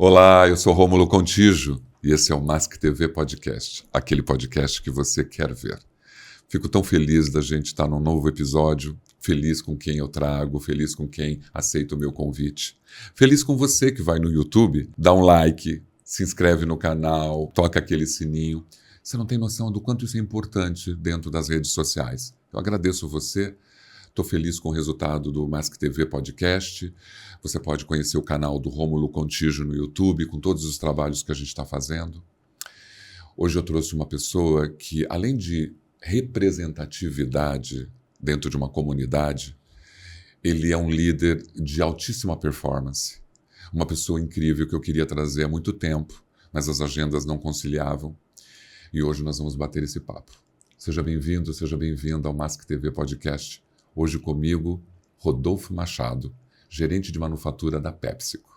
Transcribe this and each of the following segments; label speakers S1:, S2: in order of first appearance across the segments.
S1: Olá, eu sou Rômulo Contígio e esse é o Mask TV Podcast, aquele podcast que você quer ver. Fico tão feliz da gente estar num novo episódio, feliz com quem eu trago, feliz com quem aceita o meu convite, feliz com você que vai no YouTube, dá um like, se inscreve no canal, toca aquele sininho. Você não tem noção do quanto isso é importante dentro das redes sociais. Eu agradeço você. Estou feliz com o resultado do Mask TV Podcast. Você pode conhecer o canal do Rômulo Contígio no YouTube, com todos os trabalhos que a gente está fazendo. Hoje eu trouxe uma pessoa que, além de representatividade dentro de uma comunidade, ele é um líder de altíssima performance. Uma pessoa incrível que eu queria trazer há muito tempo, mas as agendas não conciliavam. E hoje nós vamos bater esse papo. Seja bem-vindo, seja bem-vinda ao Mask TV Podcast. Hoje comigo, Rodolfo Machado, gerente de manufatura da PepsiCo.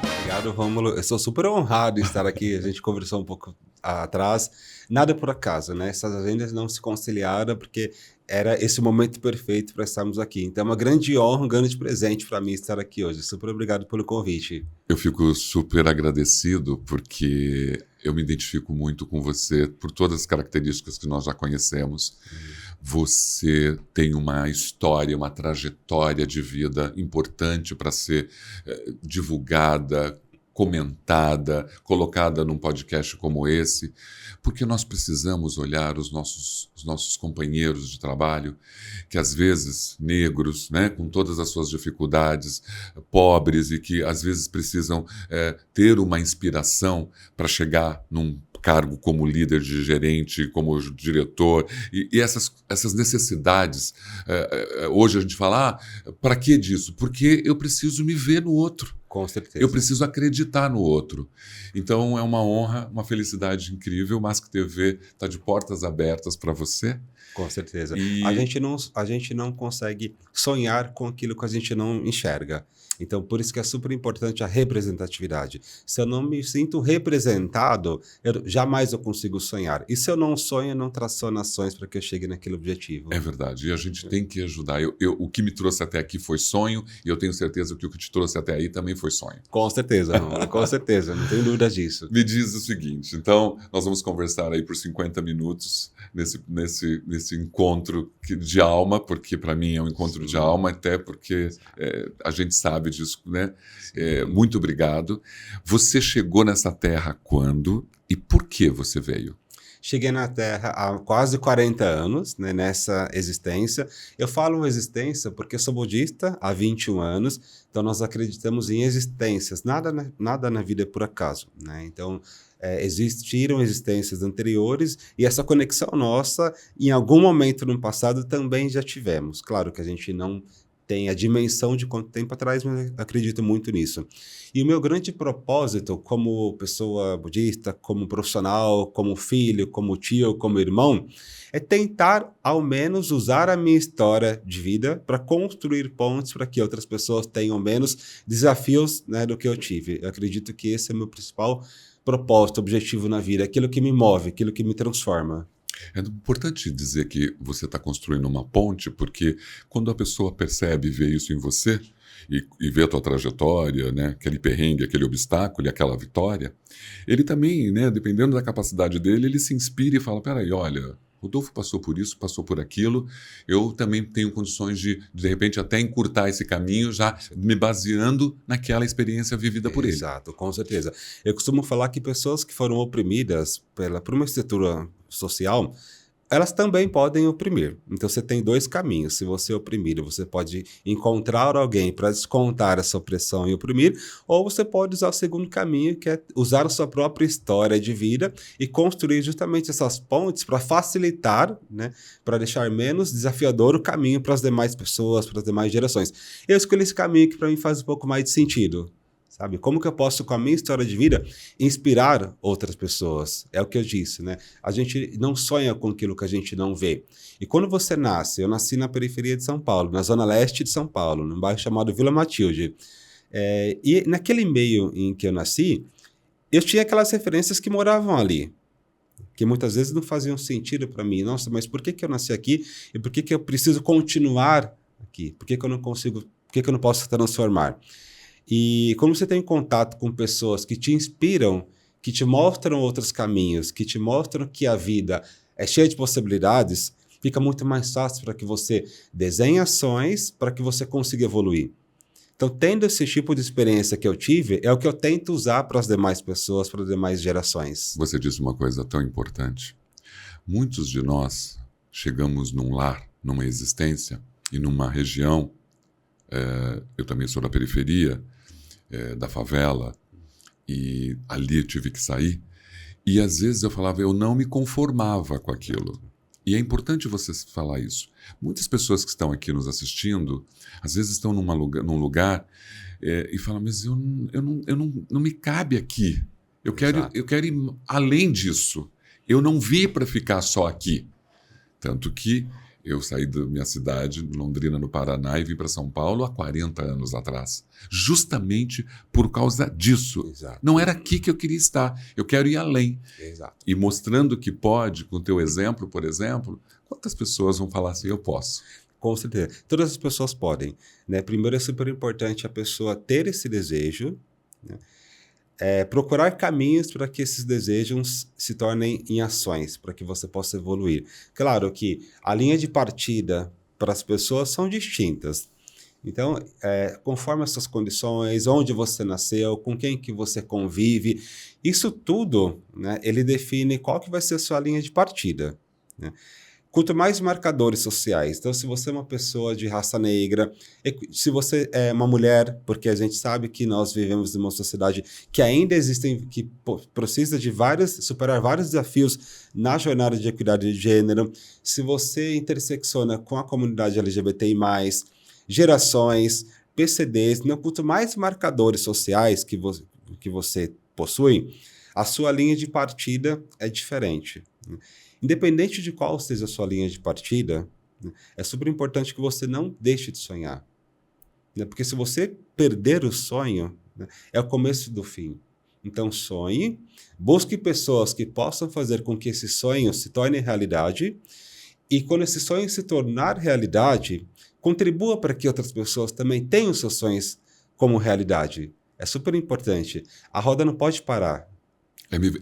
S2: Obrigado, Rômulo. Eu sou super honrado de estar aqui. A gente conversou um pouco atrás. Nada por acaso, né? Essas agendas não se conciliaram porque era esse momento perfeito para estarmos aqui. Então é uma grande honra, um grande presente para mim estar aqui hoje. Super obrigado pelo convite.
S1: Eu fico super agradecido porque eu me identifico muito com você por todas as características que nós já conhecemos. Você tem uma história, uma trajetória de vida importante para ser divulgada, comentada, colocada num podcast como esse, porque nós precisamos olhar os nossos companheiros de trabalho, que às vezes negros, né, com todas as suas dificuldades, pobres e que às vezes precisam ter uma inspiração para chegar num cargo como líder de gerente, como diretor, e essas necessidades. Hoje a gente fala, para que disso? Porque eu preciso me ver no outro.
S2: Com certeza.
S1: Eu preciso acreditar no outro. Então é uma honra, uma felicidade incrível. O Mask TV está de portas abertas para você.
S2: Com certeza. A gente não consegue sonhar com aquilo que a gente não enxerga. Então, por isso que é super importante a representatividade. Se eu não me sinto representado, jamais eu consigo sonhar. E se eu não sonho, eu não traço ações para que eu chegue naquele objetivo.
S1: É verdade. E a gente tem que ajudar. O que me trouxe até aqui foi sonho, e eu tenho certeza que o que te trouxe até aí também foi sonho.
S2: Com certeza, com certeza. Não tenho dúvida disso.
S1: Me diz o seguinte, então, nós vamos conversar aí por 50 minutos nesse encontro de alma, porque para mim é um encontro de alma, até porque a gente sabe disso, né? Muito obrigado. Você chegou nessa terra quando e por que você veio?
S2: Cheguei na Terra há quase 40 anos, né, nessa existência. Eu falo existência porque eu sou budista há 21 anos, então nós acreditamos em existências. Nada na vida é por acaso, né? Então, existiram existências anteriores e essa conexão nossa, em algum momento no passado, também já tivemos. Claro que a gente não tem a dimensão de quanto tempo atrás, mas acredito muito nisso. E o meu grande propósito como pessoa budista, como profissional, como filho, como tio, como irmão, é tentar, ao menos, usar a minha história de vida para construir pontes para que outras pessoas tenham menos desafios, né, do que eu tive. Eu acredito que esse é o meu principal propósito, objetivo na vida, aquilo que me move, aquilo que me transforma.
S1: É importante dizer que você está construindo uma ponte, porque quando a pessoa percebe e vê isso em você, e vê a tua trajetória, né, aquele perrengue, aquele obstáculo e aquela vitória, ele também, né, dependendo da capacidade dele, ele se inspira e fala, peraí, olha, Rodolfo passou por isso, passou por aquilo, eu também tenho condições de repente, até encurtar esse caminho, já me baseando naquela experiência vivida por ele.
S2: Exato, com certeza. Eu costumo falar que pessoas que foram oprimidas por uma estrutura social, elas também podem oprimir. Então você tem dois caminhos. Se você oprimir, você pode encontrar alguém para descontar essa opressão e oprimir, ou você pode usar o segundo caminho, que é usar a sua própria história de vida e construir justamente essas pontes para facilitar, né, para deixar menos desafiador o caminho para as demais pessoas, para as demais gerações. Eu escolhi esse caminho que para mim faz um pouco mais de sentido. Sabe? Como que eu posso, com a minha história de vida, inspirar outras pessoas? É o que eu disse, né? A gente não sonha com aquilo que a gente não vê. E quando você nasce, eu nasci na periferia de São Paulo, na zona leste de São Paulo, num bairro chamado Vila Matilde. E naquele meio em que eu nasci, eu tinha aquelas referências que moravam ali, que muitas vezes não faziam sentido para mim. Nossa, mas por que eu nasci aqui? E por que eu preciso continuar aqui? Por que eu não consigo Por que eu não posso transformar? E como você tem contato com pessoas que te inspiram, que te mostram outros caminhos, que te mostram que a vida é cheia de possibilidades, fica muito mais fácil para que você desenhe ações para que você consiga evoluir. Então, tendo esse tipo de experiência que eu tive, é o que eu tento usar para as demais pessoas, para as demais gerações.
S1: Você disse uma coisa tão importante. Muitos de nós chegamos num lar, numa existência e numa região, eu também sou da periferia, da favela, e ali eu tive que sair, e às vezes eu falava, eu não me conformava com aquilo. E é importante você falar isso. Muitas pessoas que estão aqui nos assistindo, às vezes estão num lugar e falam, mas eu não me cabe aqui. Eu quero ir além disso. Eu não vim para ficar só aqui. Tanto que eu saí da minha cidade, Londrina, no Paraná, e vim para São Paulo há 40 anos atrás. Justamente por causa disso.
S2: Exato.
S1: Não era aqui que eu queria estar. Eu quero ir além.
S2: Exato.
S1: E mostrando que pode, com o teu exemplo, por exemplo, quantas pessoas vão falar assim, eu posso?
S2: Com certeza. Todas as pessoas podem. Né? Primeiro, é super importante a pessoa ter esse desejo, né? Procurar caminhos para que esses desejos se tornem em ações, para que você possa evoluir. Claro que a linha de partida para as pessoas são distintas. Então, conforme as suas condições, onde você nasceu, com quem que você convive, isso tudo, né, ele define qual que vai ser a sua linha de partida, né? Quanto mais marcadores sociais, então se você é uma pessoa de raça negra, se você é uma mulher, porque a gente sabe que nós vivemos em uma sociedade que ainda existem, que precisa de superar vários desafios na jornada de equidade de gênero, se você intersecciona com a comunidade LGBTI+, gerações, PCDs, não, quanto mais marcadores sociais que você possui, a sua linha de partida é diferente, né? Independente de qual seja a sua linha de partida, né, é super importante que você não deixe de sonhar, né? Porque se você perder o sonho, né, é o começo do fim. Então sonhe, busque pessoas que possam fazer com que esse sonho se torne realidade, e quando esse sonho se tornar realidade, contribua para que outras pessoas também tenham seus sonhos como realidade. É super importante. A roda não pode parar.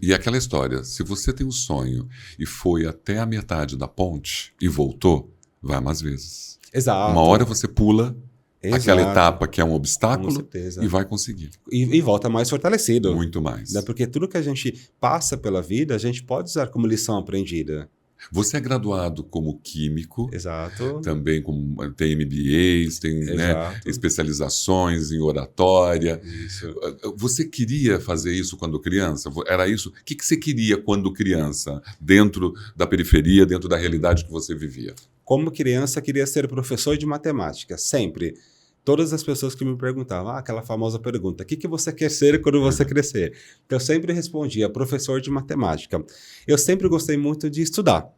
S1: E aquela história, se você tem um sonho e foi até a metade da ponte e voltou, vai mais vezes.
S2: Exato.
S1: Uma hora você pula aquela
S2: Exato.
S1: etapa que é um
S2: Com
S1: obstáculo
S2: certeza.
S1: e vai conseguir.
S2: E volta mais fortalecido.
S1: Muito mais.
S2: Né? Porque tudo que a gente passa pela vida, a gente pode usar como lição aprendida.
S1: Você é graduado como químico,
S2: Exato.
S1: também tem MBAs, tem, né, especializações em oratória.
S2: Isso.
S1: Você queria fazer isso quando criança? Era isso? O que você queria quando criança, dentro da periferia, dentro da realidade que você vivia?
S2: Como criança, queria ser professor de matemática, sempre. Todas as pessoas que me perguntavam, aquela famosa pergunta, o que você quer ser quando você crescer? Eu sempre respondia, professor de matemática. Eu sempre gostei muito de estudar,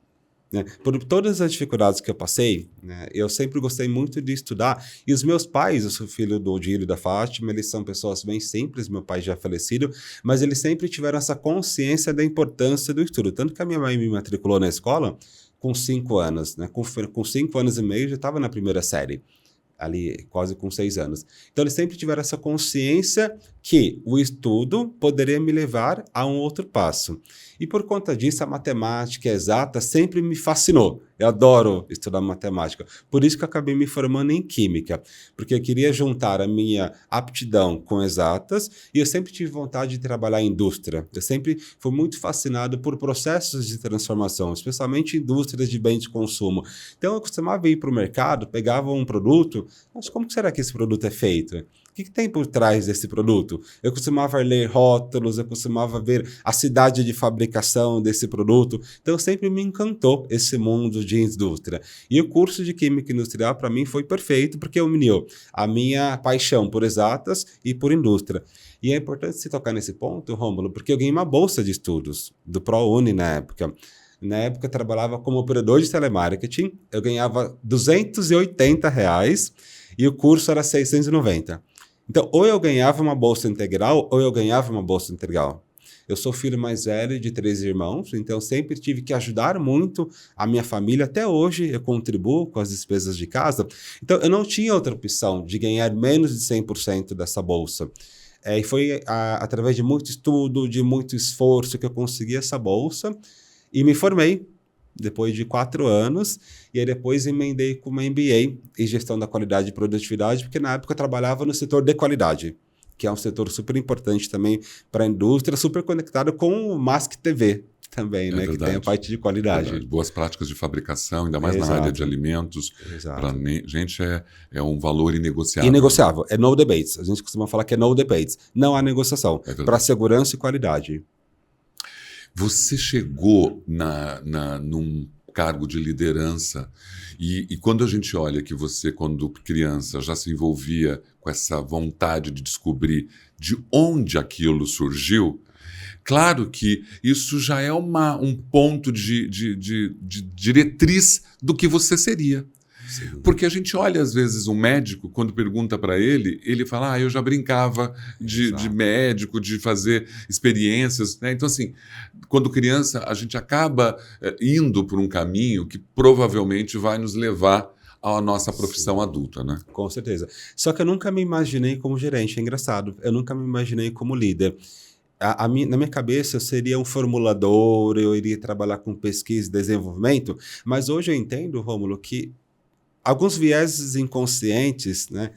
S2: né? Por todas as dificuldades que eu passei, né, eu sempre gostei muito de estudar. E os meus pais, eu sou filho do Odílio e da Fátima, eles são pessoas bem simples, meu pai já é falecido, mas eles sempre tiveram essa consciência da importância do estudo. Tanto que a minha mãe me matriculou na escola com 5 anos, né? Com 5 anos e meio, eu já estava na primeira série. Ali quase com 6 anos. Então, eles sempre tiveram essa consciência que o estudo poderia me levar a um outro passo. E por conta disso, a matemática exata sempre me fascinou. Eu adoro estudar matemática. Por isso que eu acabei me formando em química, porque eu queria juntar a minha aptidão com exatas e eu sempre tive vontade de trabalhar em indústria. Eu sempre fui muito fascinado por processos de transformação, especialmente indústrias de bens de consumo. Então, eu costumava ir para o mercado, pegava um produto, mas como será que esse produto é feito? O que tem por trás desse produto? Eu costumava ler rótulos, eu costumava ver a cidade de fabricação desse produto. Então, sempre me encantou esse mundo de indústria. E o curso de Química Industrial, para mim, foi perfeito, porque uniu a minha paixão por exatas e por indústria. E é importante se tocar nesse ponto, Rômulo, porque eu ganhei uma bolsa de estudos do ProUni na época. Na época, eu trabalhava como operador de telemarketing, eu ganhava R$280 e o curso era R$690. Então, ou eu ganhava uma bolsa integral, ou eu ganhava uma bolsa integral. Eu sou filho mais velho de 3 irmãos, então sempre tive que ajudar muito a minha família. Até hoje eu contribuo com as despesas de casa. Então eu não tinha outra opção de ganhar menos de 100% dessa bolsa. E foi através de muito estudo, de muito esforço que eu consegui essa bolsa e me formei depois de 4 anos, e aí depois emendei com uma MBA em Gestão da Qualidade e Produtividade, porque na época eu trabalhava no setor de qualidade, que é um setor super importante também para a indústria, super conectado com o Mask TV também, né, que tem a parte de qualidade.
S1: Verdade. Boas práticas de fabricação, ainda mais na área de alimentos. Para gente é um valor inegociável.
S2: Inegociável, é no debates. A gente costuma falar que é no debates. Não há negociação. Para segurança e qualidade.
S1: Você chegou num cargo de liderança e quando a gente olha que você, quando criança, já se envolvia com essa vontade de descobrir de onde aquilo surgiu, claro que isso já é um ponto de diretriz do que você seria. Sim. Porque a gente olha, às vezes, um médico, quando pergunta para ele, ele fala, eu já brincava de médico, de fazer experiências, né? Então, assim, quando criança, a gente acaba indo por um caminho que provavelmente vai nos levar à nossa profissão Sim. adulta, né?
S2: Com certeza. Só que eu nunca me imaginei como gerente, é engraçado. Eu nunca me imaginei como líder. Na minha cabeça, eu seria um formulador, eu iria trabalhar com pesquisa e desenvolvimento, mas hoje eu entendo, Rômulo, que alguns vieses inconscientes, né,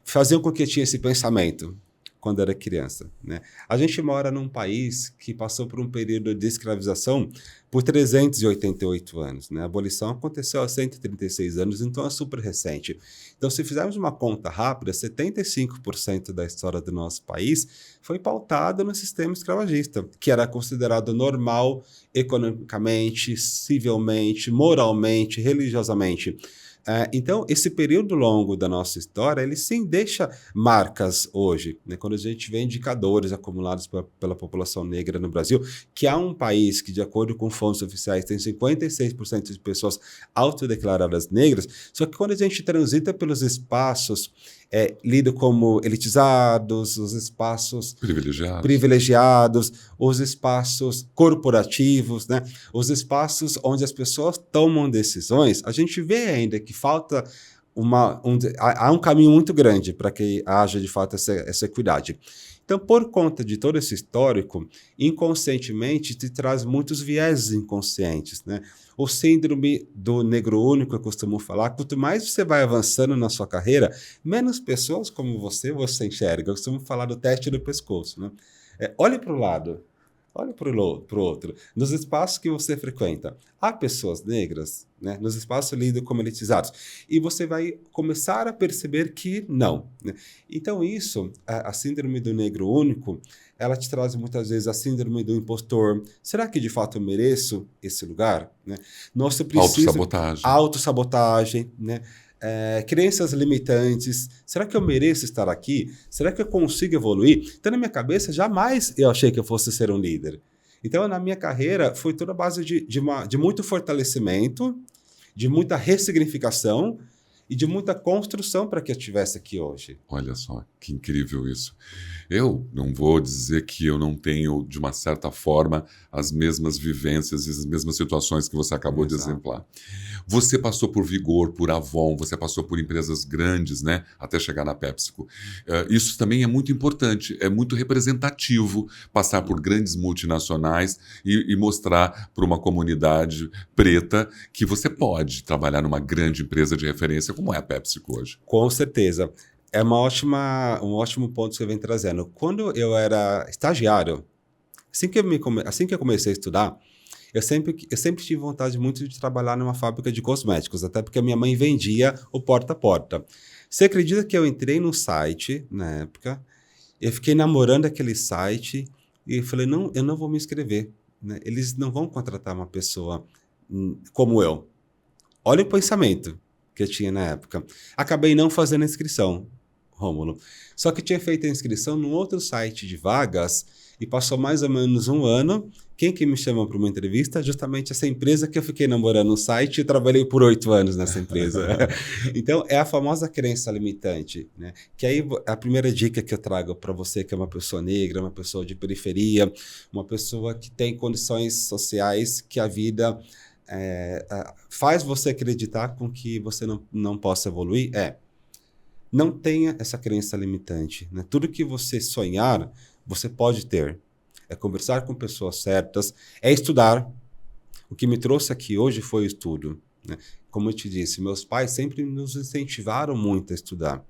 S2: faziam com que eu tinha esse pensamento quando era criança, né? A gente mora num país que passou por um período de escravização por 388 anos, né? A abolição aconteceu há 136 anos, então é super recente. Então, se fizermos uma conta rápida, 75% da história do nosso país foi pautada no sistema escravagista, que era considerado normal economicamente, civilmente, moralmente, religiosamente. Então, esse período longo da nossa história, ele sim deixa marcas hoje, né? Quando a gente vê indicadores acumulados pela população negra no Brasil, que há um país que, de acordo com fontes oficiais, tem 56% de pessoas autodeclaradas negras, só que quando a gente transita pelos espaços lido como elitizados, os espaços privilegiados, os espaços corporativos, né? Os espaços onde as pessoas tomam decisões, a gente vê ainda que falta há um caminho muito grande para que haja de fato essa equidade. Então, por conta de todo esse histórico, inconscientemente te traz muitos vieses inconscientes, né? O síndrome do negro único, eu costumo falar, quanto mais você vai avançando na sua carreira, menos pessoas como você enxerga. Eu costumo falar do teste do pescoço, né? Olhe para o lado, olhe para o outro. Nos espaços que você frequenta, há pessoas negras, né? Nos espaços lidos como elitizados. E você vai começar a perceber que não, né? Então isso, a síndrome do negro único, ela te traz muitas vezes a síndrome do impostor. Será que de fato eu mereço esse lugar? Né? Nossa, autossabotagem, né? Crenças limitantes. Será que eu mereço estar aqui? Será que eu consigo evoluir? Então, na minha cabeça, jamais eu achei que eu fosse ser um líder. Então, na minha carreira, foi toda a base de muito fortalecimento, de muita ressignificação e de muita construção para que eu estivesse aqui hoje.
S1: Olha só, que incrível isso. Eu não vou dizer que eu não tenho, de uma certa forma, as mesmas vivências e as mesmas situações que você acabou de exemplar. Você passou por Vigor, por Avon, você passou por empresas grandes, né, até chegar na PepsiCo. Isso também é muito importante, é muito representativo passar por grandes multinacionais e mostrar para uma comunidade preta que você pode trabalhar numa grande empresa de referência como é a PepsiCo hoje.
S2: Com certeza. É um ótimo ponto que você vem trazendo. Quando eu era estagiário, assim que eu comecei a estudar, eu sempre tive vontade muito de trabalhar numa fábrica de cosméticos, até porque a minha mãe vendia o porta a porta. Você acredita que eu entrei no site, na época, eu fiquei namorando aquele site e falei, não, eu não vou me inscrever, né? Eles não vão contratar uma pessoa como eu. Olha o pensamento que eu tinha na época. Acabei não fazendo a inscrição, Rômulo. Só que tinha feito a inscrição num outro site de vagas e passou mais ou menos um ano Quem que me chama para uma entrevista? Justamente essa empresa que eu fiquei namorando no site e trabalhei por 8 anos nessa empresa. Então, é a famosa crença limitante, né? Que aí a primeira dica que eu trago para você, que é uma pessoa negra, uma pessoa de periferia, uma pessoa que tem condições sociais que a vida faz você acreditar com que você não possa evoluir, não tenha essa crença limitante, né? Tudo que você sonhar, você pode ter. É conversar com pessoas certas, é estudar. O que me trouxe aqui hoje foi o estudo, né? Como eu te disse, meus pais sempre nos incentivaram muito a estudar.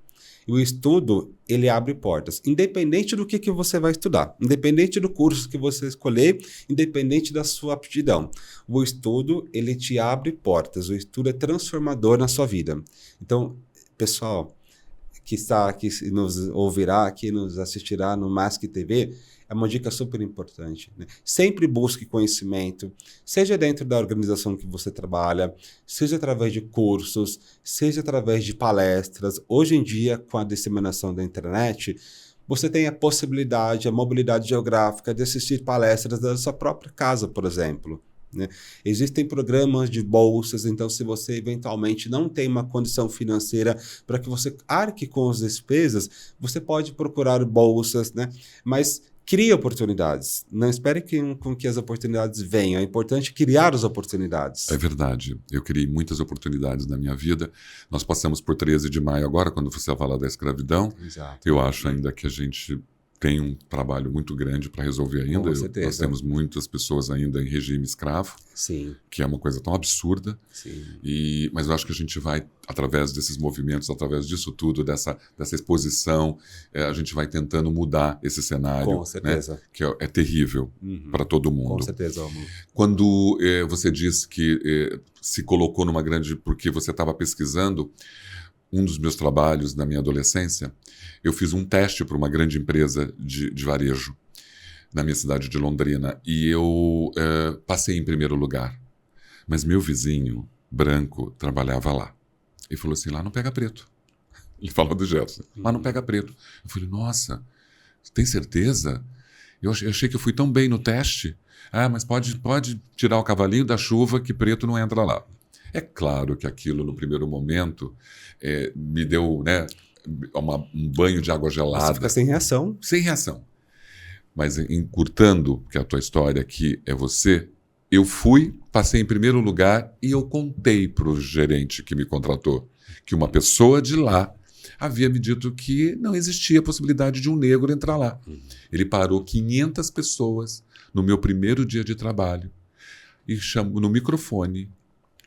S2: E o estudo, ele abre portas, independente do que você vai estudar, independente do curso que você escolher, independente da sua aptidão. O estudo, ele te abre portas, o estudo é transformador na sua vida. Então, pessoal que está aqui, nos ouvirá, que nos assistirá no Mask TV, é uma dica super importante, né? Sempre busque conhecimento, seja dentro da organização que você trabalha, seja através de cursos, seja através de palestras. Hoje em dia, com a disseminação da internet, você tem a possibilidade, a mobilidade geográfica de assistir palestras da sua própria casa, por exemplo, né? Existem programas de bolsas, então se você eventualmente não tem uma condição financeira para que você arque com as despesas, você pode procurar bolsas, né? Mas crie oportunidades. Não espere com que as oportunidades venham. É importante criar as oportunidades.
S1: É verdade. Eu criei muitas oportunidades na minha vida. Nós passamos por 13 de maio agora, quando você fala da escravidão.
S2: Exato.
S1: Eu acho ainda que a gente tem um trabalho muito grande para resolver ainda.
S2: Com certeza.
S1: Nós temos muitas pessoas ainda em regime escravo,
S2: Sim.
S1: que é uma coisa tão absurda.
S2: Sim.
S1: Mas eu acho que a gente vai, através desses movimentos, através disso tudo, dessa exposição, a gente vai tentando mudar esse cenário.
S2: Com certeza.
S1: Né? Que é terrível para todo mundo.
S2: Com certeza, amor.
S1: Quando você disse que se colocou numa grande... Porque você estava pesquisando, um dos meus trabalhos na minha adolescência, eu fiz um teste para uma grande empresa de varejo na minha cidade de Londrina e eu passei em primeiro lugar. Mas meu vizinho, branco, trabalhava lá. Ele falou assim, lá não pega preto. Ele falou do Gerson, lá não pega preto. Eu falei, nossa, tem certeza? Eu achei que eu fui tão bem no teste. Mas pode tirar o cavalinho da chuva que preto não entra lá. É claro que aquilo, no primeiro momento, me deu, né, um banho de água gelada.
S2: Você fica sem reação.
S1: Sem reação. Mas encurtando, que a tua história aqui é você, eu fui, passei em primeiro lugar e eu contei para o gerente que me contratou que uma pessoa de lá havia me dito que não existia a possibilidade de um negro entrar lá. Ele parou 500 pessoas no meu primeiro dia de trabalho e chamou no microfone,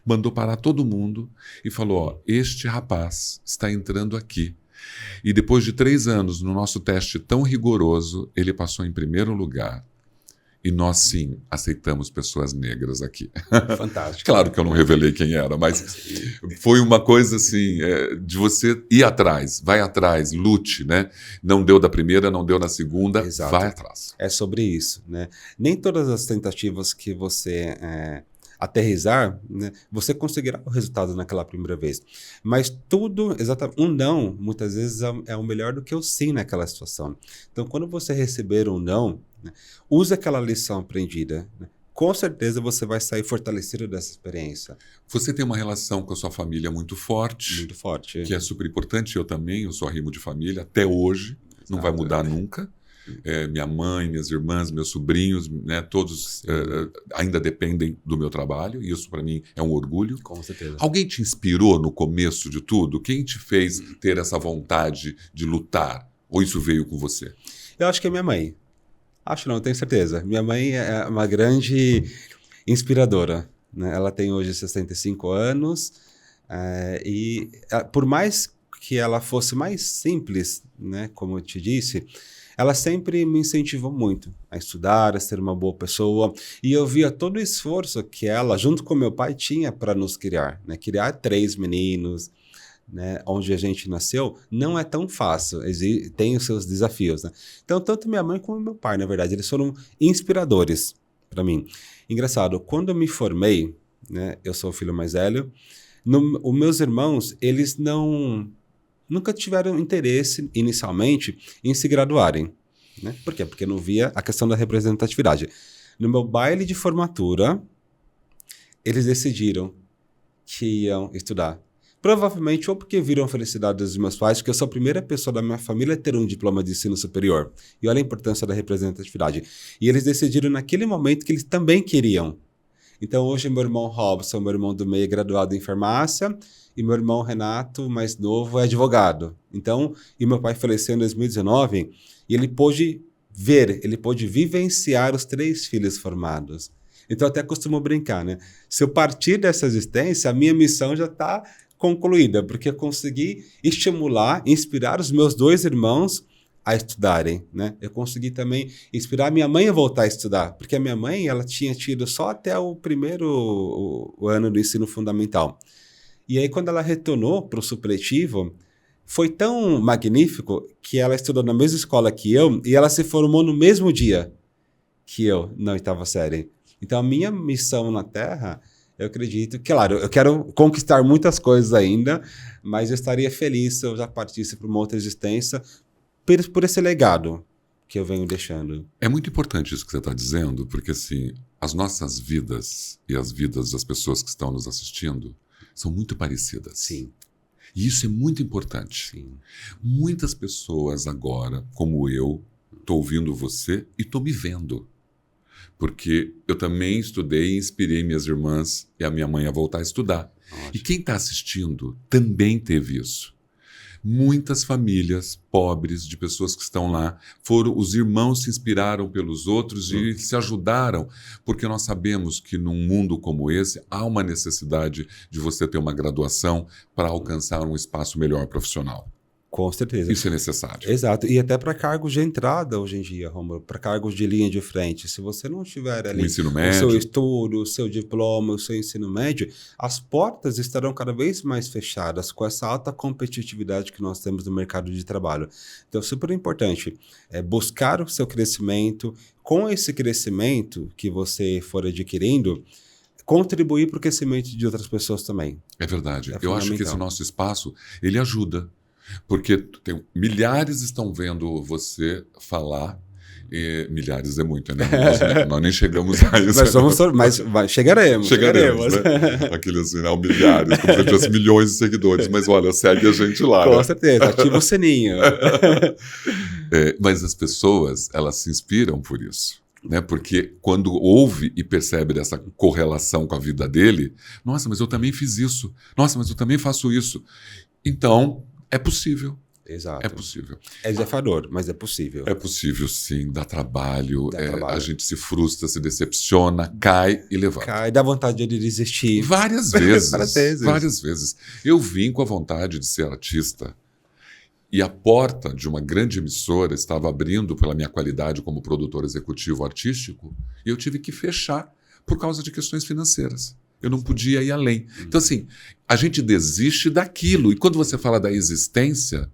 S1: mandou parar todo mundo e falou, este rapaz está entrando aqui. E depois de 3 anos, no nosso teste tão rigoroso, ele passou em primeiro lugar. E nós, sim, aceitamos pessoas negras aqui.
S2: Fantástico.
S1: Claro que eu não revelei quem era, mas foi uma coisa assim, de você ir atrás, vai atrás, lute, né? Não deu da primeira, não deu na segunda,
S2: Exato.
S1: Vai atrás.
S2: É sobre isso, né? Nem todas as tentativas que você aterrissar, né, você conseguirá o resultado naquela primeira vez. Mas tudo, exatamente, um não, muitas vezes é o melhor do que o sim naquela situação. Então, quando você receber um não, né, use aquela lição aprendida, né? Com certeza você vai sair fortalecido dessa experiência.
S1: Você tem uma relação com a sua família muito forte.
S2: Muito forte.
S1: Que é super importante. Eu também, eu sou arrimo de família, até hoje. Exato. Não vai mudar nunca. Minha mãe, minhas irmãs, meus sobrinhos, né, todos ainda dependem do meu trabalho. E isso, para mim, é um orgulho.
S2: Com certeza.
S1: Alguém te inspirou no começo de tudo? Quem te fez ter essa vontade de lutar? Ou isso veio com você?
S2: Eu acho que é minha mãe. Acho não, tenho certeza. Minha mãe é uma grande inspiradora, né? Ela tem hoje 65 anos e por mais que ela fosse mais simples, né, como eu te disse, ela sempre me incentivou muito a estudar, a ser uma boa pessoa. E eu via todo o esforço que ela, junto com meu pai, tinha para nos criar, né? Criar 3 meninos, né, onde a gente nasceu, não é tão fácil, tem os seus desafios, né? Então, tanto minha mãe como meu pai, na verdade, eles foram inspiradores para mim. Engraçado, quando eu me formei, né, eu sou o filho mais velho, os meus irmãos, eles nunca tiveram interesse, inicialmente, em se graduarem, né? Por quê? Porque não via a questão da representatividade. No meu baile de formatura, eles decidiram que iam estudar. Provavelmente ou porque viram a felicidade dos meus pais, porque eu sou a primeira pessoa da minha família a ter um diploma de ensino superior. E olha a importância da representatividade. E eles decidiram naquele momento que eles também queriam. Então hoje meu irmão Robson, meu irmão do meio, é graduado em farmácia, e meu irmão Renato, mais novo, é advogado. Então, e meu pai faleceu em 2019, e ele pôde vivenciar os 3 filhos formados. Então, eu até costumo brincar, né? Se eu partir dessa existência, a minha missão já está concluída, porque eu consegui estimular, inspirar os meus 2 irmãos a estudarem, né? Eu consegui também inspirar minha mãe a voltar a estudar, porque a minha mãe, ela tinha tido só até o primeiro ano do ensino fundamental. E aí, quando ela retornou para o supletivo, foi tão magnífico que ela estudou na mesma escola que eu e ela se formou no mesmo dia que eu, na 8ª série. Então, a minha missão na Terra, eu acredito que, claro, eu quero conquistar muitas coisas ainda, mas eu estaria feliz se eu já partisse para uma outra existência por esse legado que eu venho deixando.
S1: É muito importante isso que você está dizendo, porque assim, as nossas vidas e as vidas das pessoas que estão nos assistindo são muito parecidas.
S2: Sim.
S1: E isso é muito importante.
S2: Sim.
S1: Muitas pessoas agora, como eu, estou ouvindo você e estou me vendo. Porque eu também estudei e inspirei minhas irmãs e a minha mãe a voltar a estudar.
S2: Ótimo.
S1: E quem está assistindo também teve isso. Muitas famílias pobres, de pessoas que estão lá, os irmãos se inspiraram pelos outros e se ajudaram, porque nós sabemos que num mundo como esse, há uma necessidade de você ter uma graduação para alcançar um espaço melhor profissional.
S2: Com certeza.
S1: Isso é necessário.
S2: Exato. E até para cargos de entrada hoje em dia, Romulo, para cargos de linha de frente. Se você não tiver ali
S1: O ensino
S2: o
S1: médio,
S2: seu estudo, o seu diploma, o seu ensino médio, as portas estarão cada vez mais fechadas com essa alta competitividade que nós temos no mercado de trabalho. Então, é super importante buscar o seu crescimento. Com esse crescimento que você for adquirindo, contribuir para o crescimento de outras pessoas também.
S1: É verdade.
S2: É
S1: Eu acho que esse
S2: fundamental.
S1: nosso espaço, ele ajuda. Porque milhares estão vendo você falar, e milhares é muito, né? Nós nem chegamos a isso.
S2: Mas chegaremos.
S1: Chegaremos, né? Aquele assim, não, milhares, como se tivesse milhões de seguidores. Mas olha, segue a gente lá.
S2: Com
S1: né?
S2: certeza, ativa o sininho.
S1: Mas as pessoas, elas se inspiram por isso. Né? Porque quando ouve e percebe essa correlação com a vida dele, nossa, mas eu também fiz isso. Nossa, mas eu também faço isso. Então, é possível.
S2: Exato.
S1: É possível.
S2: É desafiador, mas é possível.
S1: É possível, sim. Dá trabalho.
S2: Dá trabalho.
S1: A gente se frustra, se decepciona, cai e levanta.
S2: Cai, dá vontade de desistir.
S1: Várias vezes.
S2: Várias vezes.
S1: Eu vim com a vontade de ser artista e a porta de uma grande emissora estava abrindo pela minha qualidade como produtor executivo artístico e eu tive que fechar por causa de questões financeiras. Eu não podia ir além. Então, assim, a gente desiste daquilo. E quando você fala da existência,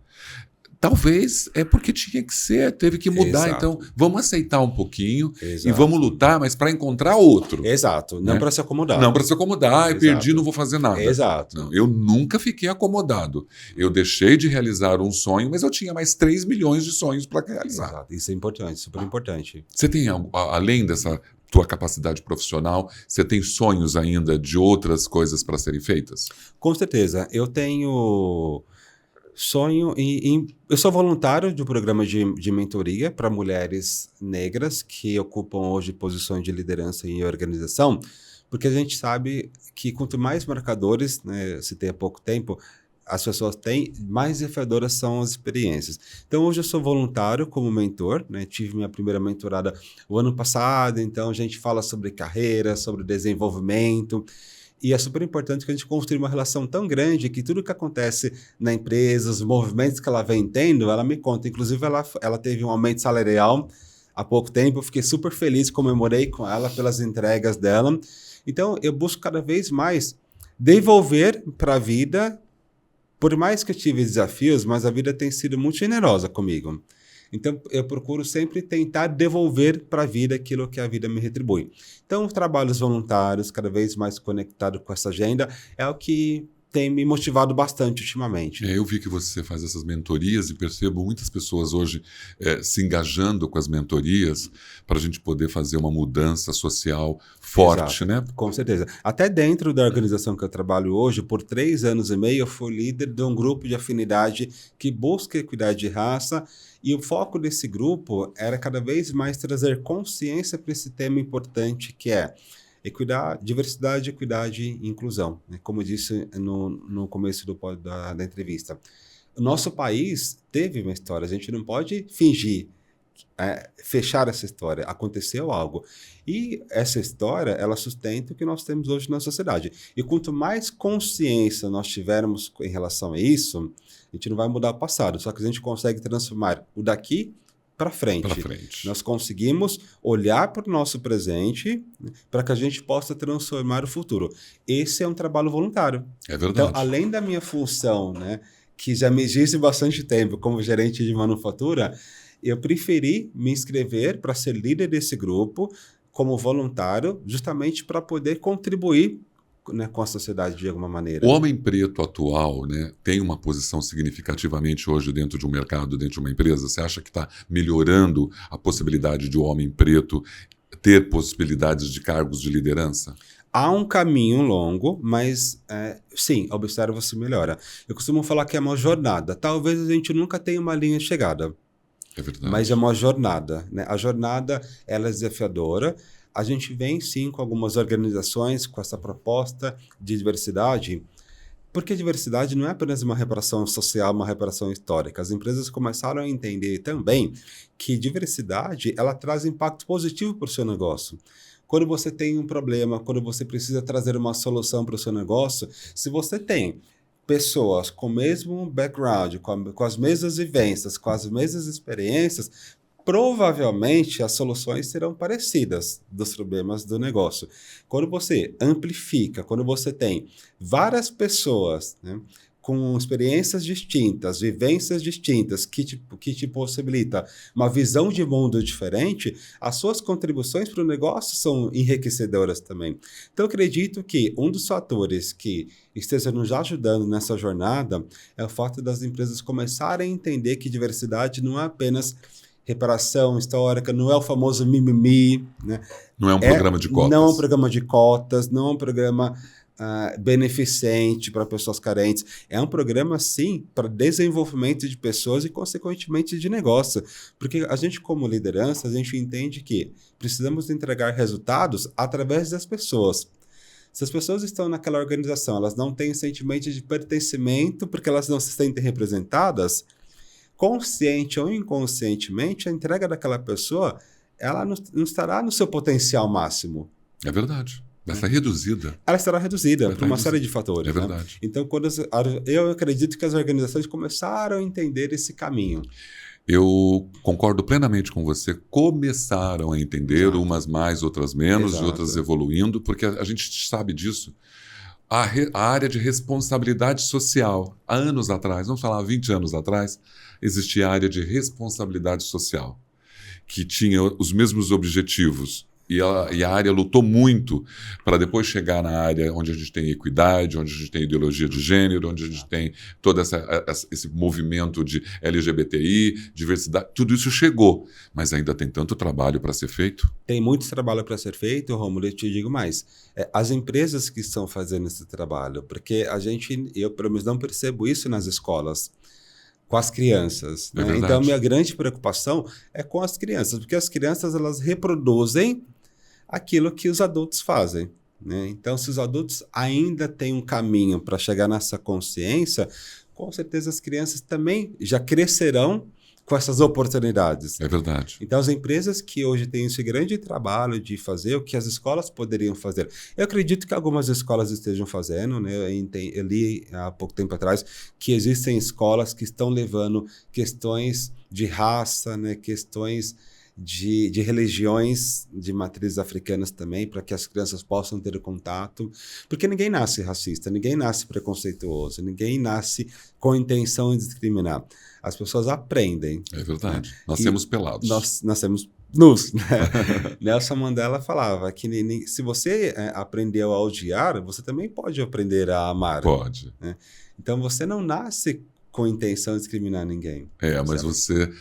S1: talvez é porque tinha que ser, teve que mudar.
S2: Exato.
S1: Então, vamos aceitar um pouquinho
S2: Exato.
S1: e vamos lutar, mas para encontrar outro.
S2: Exato, não
S1: Né?
S2: para se acomodar.
S1: Não para se acomodar,
S2: Exato.
S1: perdi, não vou fazer nada.
S2: Exato.
S1: Não, eu nunca fiquei acomodado. Eu deixei de realizar um sonho, mas eu tinha mais 3 milhões de sonhos para realizar.
S2: Exato. Isso é importante, super importante.
S1: Você tem, além dessa tua capacidade profissional, você tem sonhos ainda de outras coisas para serem feitas?
S2: Com certeza. Eu tenho sonho eu sou voluntário de um programa de mentoria para mulheres negras que ocupam hoje posições de liderança em organização, porque a gente sabe que quanto mais marcadores, né, se tem há pouco tempo, as pessoas têm, mais desafiadoras são as experiências. Então, hoje eu sou voluntário como mentor, né? Tive minha primeira mentorada o ano passado, então a gente fala sobre carreira, sobre desenvolvimento, e é super importante que a gente construa uma relação tão grande que tudo que acontece na empresa, os movimentos que ela vem tendo, ela me conta. Inclusive, ela teve um aumento salarial há pouco tempo, eu fiquei super feliz, comemorei com ela pelas entregas dela. Então, eu busco cada vez mais devolver para a vida. Por mais que eu tive desafios, mas a vida tem sido muito generosa comigo. Então, eu procuro sempre tentar devolver para a vida aquilo que a vida me retribui. Então, trabalhos voluntários, cada vez mais conectado com essa agenda, é o que tem me motivado bastante ultimamente.
S1: Eu vi que você faz essas mentorias e percebo muitas pessoas hoje se engajando com as mentorias para a gente poder fazer uma mudança social forte,
S2: Exato,
S1: né?
S2: com certeza. Até dentro da organização que eu trabalho hoje, por 3 anos e meio, eu fui líder de um grupo de afinidade que busca equidade de raça, e o foco desse grupo era cada vez mais trazer consciência para esse tema importante que é equidade, diversidade, equidade e inclusão, né? Como eu disse no começo da entrevista. O nosso país teve uma história, a gente não pode fingir, fechar essa história. Aconteceu algo. E essa história, ela sustenta o que nós temos hoje na sociedade. E quanto mais consciência nós tivermos em relação a isso, a gente não vai mudar o passado, só que a gente consegue transformar o daqui para frente. Nós conseguimos olhar para o nosso presente, né, para que a gente possa transformar o futuro. Esse é um trabalho voluntário.
S1: É verdade.
S2: Então, além da minha função, né, que já me exige bastante tempo como gerente de manufatura, eu preferi me inscrever para ser líder desse grupo como voluntário, justamente para poder contribuir, né, com a sociedade de alguma maneira.
S1: O homem preto atual, né, tem uma posição significativamente hoje dentro de um mercado, dentro de uma empresa? Você acha que está melhorando a possibilidade de o homem preto ter possibilidades de cargos de liderança?
S2: Há um caminho longo, mas sim, observa-se melhora. Eu costumo falar que é uma jornada. Talvez a gente nunca tenha uma linha de chegada.
S1: É verdade.
S2: Mas é uma jornada, né? A jornada, ela é desafiadora. A gente vem, sim, com algumas organizações com essa proposta de diversidade, porque a diversidade não é apenas uma reparação social, uma reparação histórica. As empresas começaram a entender também que diversidade, ela traz impacto positivo para o seu negócio. Quando você tem um problema, quando você precisa trazer uma solução para o seu negócio, se você tem pessoas com o mesmo background, com as mesmas vivências, com as mesmas experiências, provavelmente as soluções serão parecidas dos problemas do negócio. Quando você amplifica, quando você tem várias pessoas, né, com experiências distintas, vivências distintas, que te possibilita uma visão de mundo diferente, as suas contribuições para o negócio são enriquecedoras também. Então, eu acredito que um dos fatores que esteja nos ajudando nessa jornada é o fato das empresas começarem a entender que diversidade não é apenas reparação histórica, não é o famoso mimimi, né?
S1: Não é um programa de cotas.
S2: Não é um programa de cotas, não é um programa beneficente para pessoas carentes. É um programa, sim, para desenvolvimento de pessoas e, consequentemente, de negócio. Porque a gente, como liderança, a gente entende que precisamos entregar resultados através das pessoas. Se as pessoas estão naquela organização, elas não têm sentimento de pertencimento porque elas não se sentem representadas, consciente ou inconscientemente, a entrega daquela pessoa, ela não estará no seu potencial máximo.
S1: É verdade. Vai estar reduzida.
S2: Ela estará reduzida por uma série de fatores.
S1: É verdade.
S2: Né? Então, eu acredito que as organizações começaram a entender esse caminho.
S1: Eu concordo plenamente com você. Começaram a entender,
S2: Exato.
S1: Umas mais, outras menos,
S2: Exato.
S1: E outras evoluindo, porque a gente sabe disso. A área de responsabilidade social, há anos atrás, vamos falar 20 anos atrás, existia a área de responsabilidade social, que tinha os mesmos objetivos. E a área lutou muito para depois chegar na área onde a gente tem equidade, onde a gente tem ideologia de gênero, onde a gente tem todo esse movimento de LGBTI, diversidade. Tudo isso chegou, mas ainda tem tanto trabalho para ser feito.
S2: Tem muito trabalho para ser feito, Rômulo, eu te digo mais. As empresas que estão fazendo esse trabalho, porque eu pelo menos não percebo isso nas escolas, com as crianças. Né? Então, minha grande preocupação é com as crianças, porque as crianças elas reproduzem aquilo que os adultos fazem. Né? Então, se os adultos ainda têm um caminho para chegar nessa consciência, com certeza as crianças também já crescerão com essas oportunidades.
S1: É verdade.
S2: Então, as empresas que hoje têm esse grande trabalho de fazer o que as escolas poderiam fazer. Eu acredito que algumas escolas estejam fazendo, né? Eu li há pouco tempo atrás que existem escolas que estão levando questões de raça, né? Questões de religiões de matrizes africanas também, para que as crianças possam ter contato. Porque ninguém nasce racista, ninguém nasce preconceituoso, ninguém nasce com intenção de discriminar. As pessoas aprendem.
S1: É verdade. Nascemos pelados.
S2: Nós nascemos nus, né? Nelson Mandela falava que se você aprendeu a odiar, você também pode aprender a amar.
S1: Pode.
S2: Né? Então você não nasce com intenção de discriminar ninguém.
S1: Mas
S2: sabe?
S1: você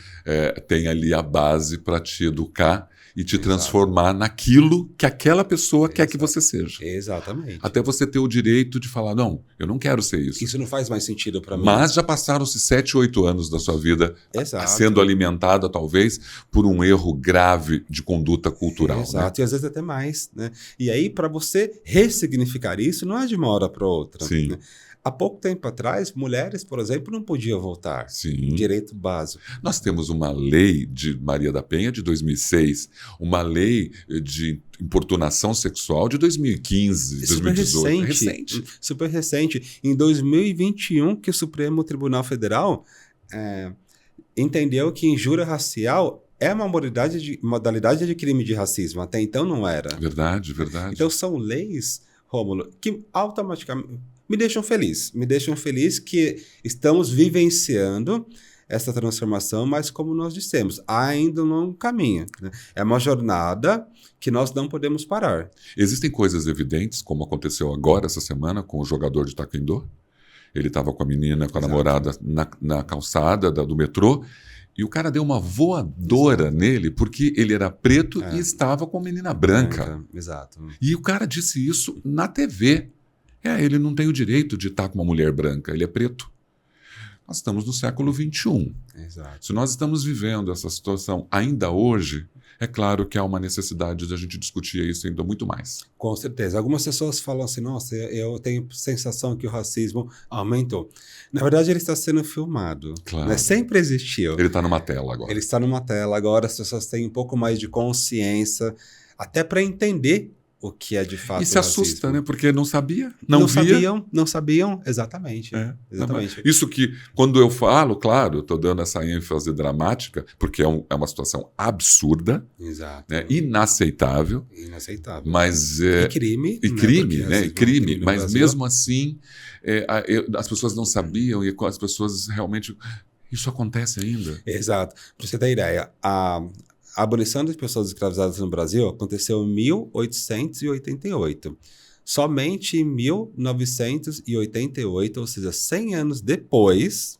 S1: tem ali a base para te educar e te
S2: Exato.
S1: transformar naquilo que aquela pessoa quer que
S2: Exato.
S1: você seja.
S2: Exatamente.
S1: Até você ter o direito de falar, não, eu não quero ser isso.
S2: Isso não faz mais sentido para mim.
S1: Mas já passaram-se 7, 8 anos da sua vida
S2: Exato.
S1: sendo alimentada, talvez, por um erro grave de conduta cultural.
S2: Exato,
S1: Né?
S2: e às vezes até mais. Né? E aí, para você ressignificar isso, não é de uma hora para outra.
S1: Sim.
S2: Né? Há pouco tempo atrás, mulheres, por exemplo, não podiam votar.
S1: Sim.
S2: Direito básico.
S1: Nós temos uma lei de Maria da Penha de 2006, uma lei de importunação sexual de 2015, 2018.
S2: Recente. Super recente. Em 2021, que o Supremo Tribunal Federal entendeu que injúria racial é uma modalidade de crime de racismo. Até então não era.
S1: Verdade, verdade.
S2: Então são leis, Rômulo, que automaticamente me deixam feliz que estamos vivenciando essa transformação, mas como nós dissemos, há ainda um longo caminho. Né? É uma jornada que nós não podemos parar.
S1: Existem coisas evidentes, como aconteceu agora, essa semana, com o jogador de taekwondo. Ele estava com a menina, com a namorada na calçada do metrô, e o cara deu uma voadora nele porque ele era preto e estava com a menina branca.
S2: Exato.
S1: E o cara disse isso na TV. Ele não tem o direito de estar com uma mulher branca, ele é preto. Nós estamos no século XXI.
S2: Exato.
S1: Se nós estamos vivendo essa situação ainda hoje, é claro que há uma necessidade de a gente discutir isso ainda muito mais.
S2: Com certeza. Algumas pessoas falam assim, nossa, eu tenho sensação que o racismo aumentou. Na verdade, ele está sendo filmado.
S1: Claro.
S2: Né? Sempre existiu.
S1: Ele está numa tela agora.
S2: Ele está numa tela agora, as pessoas têm um pouco mais de consciência, até para entender o que é de fato
S1: e se assusta, né? Porque não sabia,
S2: não
S1: via.
S2: Não sabiam, exatamente. Exatamente.
S1: Isso que, quando eu falo, claro, eu estou dando essa ênfase dramática, porque é uma situação absurda,
S2: Exato.
S1: Né? Inaceitável.
S2: Inaceitável.
S1: Mas,
S2: e crime.
S1: E crime, né? E crime. Mas
S2: Brasil.
S1: mesmo assim, as pessoas não sabiam e as pessoas realmente... Isso acontece ainda.
S2: Exato. Para você ter ideia, a abolição das pessoas escravizadas no Brasil aconteceu em 1888. Somente em 1988, ou seja, 100 anos depois,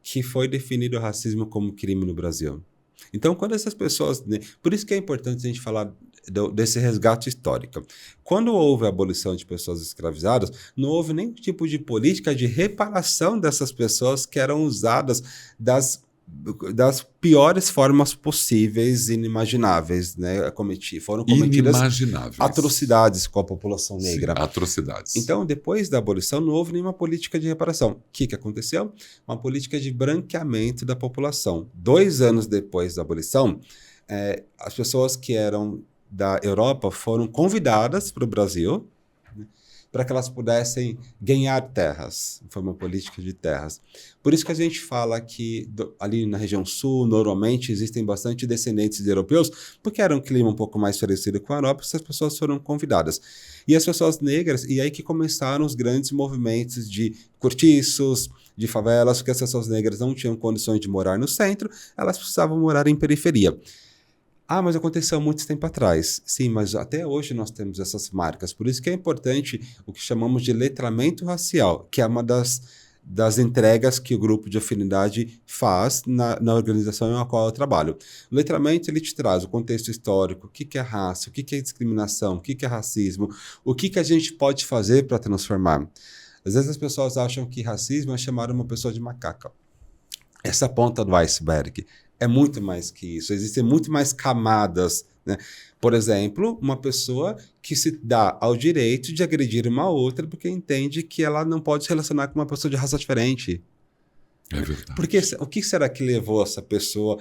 S2: que foi definido o racismo como crime no Brasil. Então, quando essas pessoas... Né, por isso que é importante a gente falar desse resgate histórico. Quando houve a abolição de pessoas escravizadas, não houve nenhum tipo de política de reparação dessas pessoas que eram usadas das piores formas possíveis e inimagináveis, né? Foram cometidas atrocidades com a população negra.
S1: Sim, atrocidades.
S2: Então, depois da abolição, não houve nenhuma política de reparação. O que aconteceu? Uma política de branqueamento da população. 2 anos depois da abolição, as pessoas que eram da Europa foram convidadas para o Brasil, para que elas pudessem ganhar terras. Foi uma política de terras. Por isso que a gente fala que ali na região sul, normalmente, existem bastante descendentes de europeus, porque era um clima um pouco mais parecido com a Europa, essas pessoas foram convidadas. E as pessoas negras, e aí que começaram os grandes movimentos de cortiços, de favelas, porque as pessoas negras não tinham condições de morar no centro, elas precisavam morar em periferia. Mas aconteceu há muito tempo atrás. Sim, mas até hoje nós temos essas marcas. Por isso que é importante o que chamamos de letramento racial, que é uma das entregas que o grupo de afinidade faz na organização na qual eu trabalho. O letramento, ele te traz o contexto histórico, o que é raça, o que é discriminação, o que é racismo, o que a gente pode fazer para transformar. Às vezes as pessoas acham que racismo é chamar uma pessoa de macaca. Essa é a ponta do iceberg. É muito mais que isso. Existem muito mais camadas. Né? Por exemplo, uma pessoa que se dá ao direito de agredir uma outra porque entende que ela não pode se relacionar com uma pessoa de raça diferente.
S1: É verdade.
S2: Porque o que será que levou essa pessoa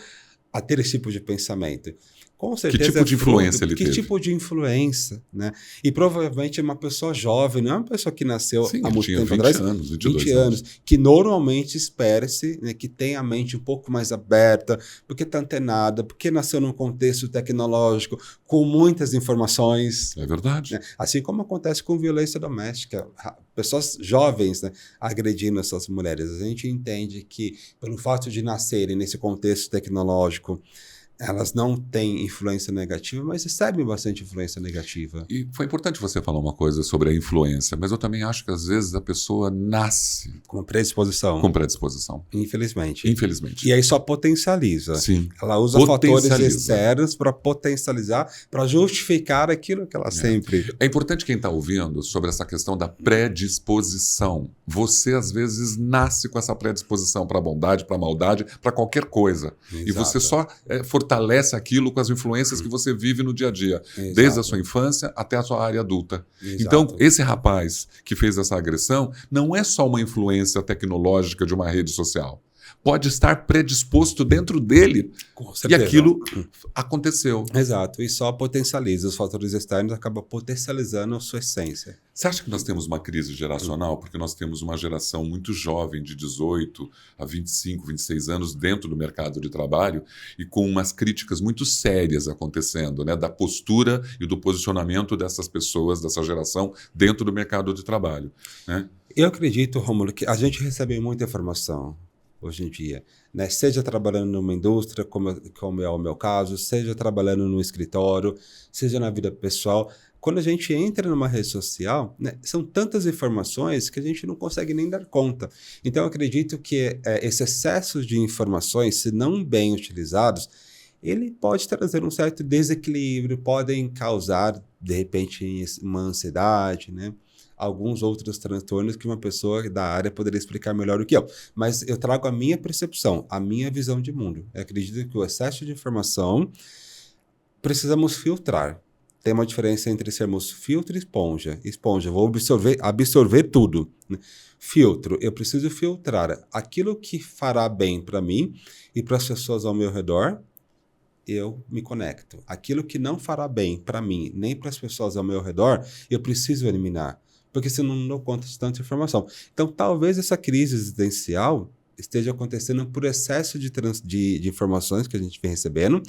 S2: a ter esse tipo de pensamento? Com certeza.
S1: Que tipo de influência ele teve?
S2: Que tipo de influência, né? E provavelmente é uma pessoa jovem, não é uma pessoa que nasceu há muito tempo atrás.
S1: 20 anos,
S2: que normalmente espera-se, né, que tenha a mente um pouco mais aberta, porque está antenada, porque nasceu num contexto tecnológico com muitas informações.
S1: É verdade.
S2: Né? Assim como acontece com violência doméstica. Pessoas jovens, né, agredindo essas mulheres. A gente entende que, pelo fato de nascerem nesse contexto tecnológico, elas não têm influência negativa, mas recebem bastante influência negativa.
S1: E foi importante você falar uma coisa sobre a influência, mas eu também acho que às vezes a pessoa nasce
S2: Com predisposição.
S1: com predisposição.
S2: Infelizmente.
S1: Infelizmente.
S2: E aí só potencializa.
S1: Sim.
S2: Ela usa fatores
S1: Potencializa.
S2: externos para potencializar, para justificar aquilo que ela sempre...
S1: É importante quem está ouvindo sobre essa questão da predisposição. Você, às vezes, nasce com essa predisposição para a bondade, para a maldade, para qualquer coisa.
S2: Exato.
S1: E você só fortalece aquilo com as influências que você vive no dia a dia,
S2: Exato.
S1: desde a sua infância até a sua área adulta.
S2: Exato.
S1: Então, esse rapaz que fez essa agressão não é só uma influência tecnológica de uma rede social. Pode estar predisposto dentro dele
S2: Com
S1: e
S2: certeza.
S1: aquilo aconteceu.
S2: Exato, e só potencializa. Os fatores externos acabam potencializando a sua essência.
S1: Você acha que nós temos uma crise geracional? Porque nós temos uma geração muito jovem, de 18 a 25, 26 anos, dentro do mercado de trabalho e com umas críticas muito sérias acontecendo, né? Da postura e do posicionamento dessas pessoas, dessa geração, dentro do mercado de trabalho, né?
S2: Eu acredito, Rômulo, que a gente recebe muita informação hoje em dia, né? Seja trabalhando numa indústria, como é o meu caso, seja trabalhando no escritório, seja na vida pessoal. Quando a gente entra numa rede social, né, são tantas informações que a gente não consegue nem dar conta. Então, eu acredito que esse excesso de informações, se não bem utilizados, ele pode trazer um certo desequilíbrio, podem causar, de repente, uma ansiedade, né? Alguns outros transtornos que uma pessoa da área poderia explicar melhor do que eu. Mas eu trago a minha percepção, a minha visão de mundo. Eu acredito que o excesso de informação precisamos filtrar. Tem uma diferença entre sermos filtro e esponja. Esponja, vou absorver tudo. Né? Filtro, eu preciso filtrar aquilo que fará bem para mim e para as pessoas ao meu redor, eu me conecto. Aquilo que não fará bem para mim, nem para as pessoas ao meu redor, eu preciso eliminar. Porque senão não dou conta de tanta informação. Então, talvez essa crise existencial esteja acontecendo por excesso de informações que a gente vem recebendo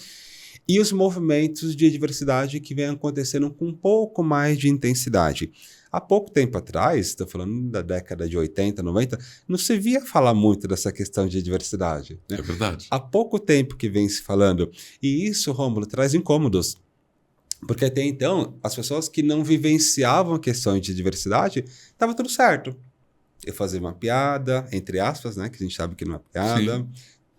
S2: e os movimentos de diversidade que vem acontecendo com um pouco mais de intensidade. Há pouco tempo atrás, estou falando da década de 80, 90, não se via falar muito dessa questão de diversidade. Né?
S1: É verdade.
S2: Há pouco tempo que vem se falando. E isso, Rômulo, traz incômodos. Porque até então, as pessoas que não vivenciavam a questão de diversidade, estava tudo certo. Eu fazia uma piada, entre aspas, né? Que a gente sabe que não é piada.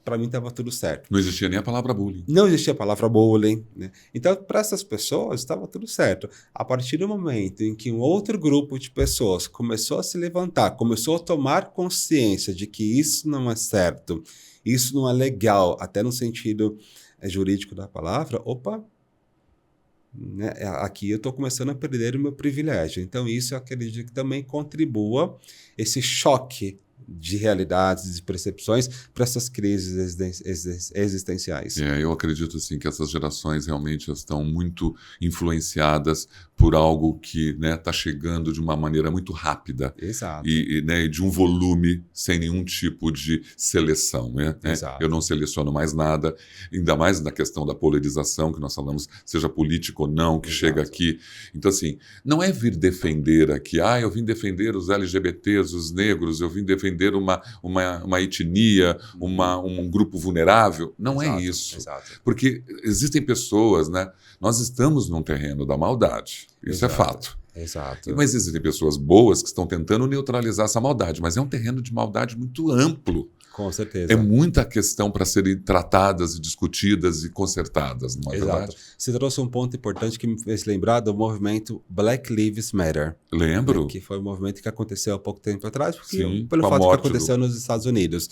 S2: Para mim estava tudo certo.
S1: Não existia nem a palavra bullying.
S2: Não existia a palavra bullying. Né? Então, para essas pessoas, estava tudo certo. A partir do momento em que um outro grupo de pessoas começou a se levantar, começou a tomar consciência de que isso não é certo, isso não é legal, até no sentido jurídico da palavra, opa, né? Aqui eu estou começando a perder o meu privilégio. Então, isso eu acredito que também contribua esse choque de realidades e percepções para essas crises existenciais.
S1: Eu acredito assim, que essas gerações realmente estão muito influenciadas por algo que está chegando de uma maneira muito rápida.
S2: Exato.
S1: E de um volume sem nenhum tipo de seleção. Né?
S2: Exato.
S1: Eu não seleciono mais nada, ainda mais na questão da polarização que nós falamos, seja político ou não, que
S2: Exato.
S1: chega aqui. Então, assim, não é vir defender aqui, eu vim defender os LGBTs, os negros, eu vim defender uma etnia, um grupo vulnerável. Não
S2: Exato.
S1: é isso.
S2: Exato.
S1: Porque existem pessoas, né? Nós estamos num terreno da maldade. Isso
S2: Exato.
S1: é fato.
S2: Exato.
S1: Mas existem pessoas boas que estão tentando neutralizar essa maldade, mas é um terreno de maldade muito amplo.
S2: Com certeza.
S1: É muita questão para serem tratadas, discutidas e consertadas, não é
S2: Exato.
S1: verdade?
S2: Você trouxe um ponto importante que me fez lembrar do movimento Black Lives Matter.
S1: Lembro.
S2: Que foi um movimento que aconteceu há pouco tempo atrás,
S1: Sim,
S2: pelo
S1: com a
S2: fato que
S1: morte
S2: aconteceu nos Estados Unidos.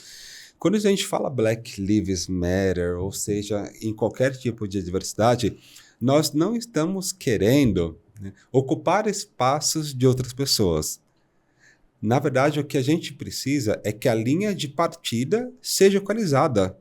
S2: Quando a gente fala Black Lives Matter, ou seja, em qualquer tipo de diversidade, nós não estamos querendo, né, ocupar espaços de outras pessoas. Na verdade, o que a gente precisa é que a linha de partida seja equalizada.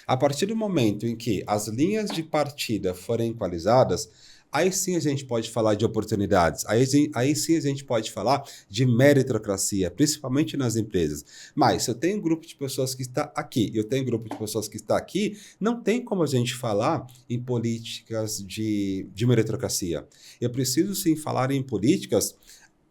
S2: A partir do momento em que as linhas de partida forem equalizadas, aí sim a gente pode falar de oportunidades, aí sim a gente pode falar de meritocracia, principalmente nas empresas. Mas se eu tenho um grupo de pessoas que está aqui, eu tenho um grupo de pessoas que está aqui, não tem como a gente falar em políticas de meritocracia. Eu preciso sim falar em políticas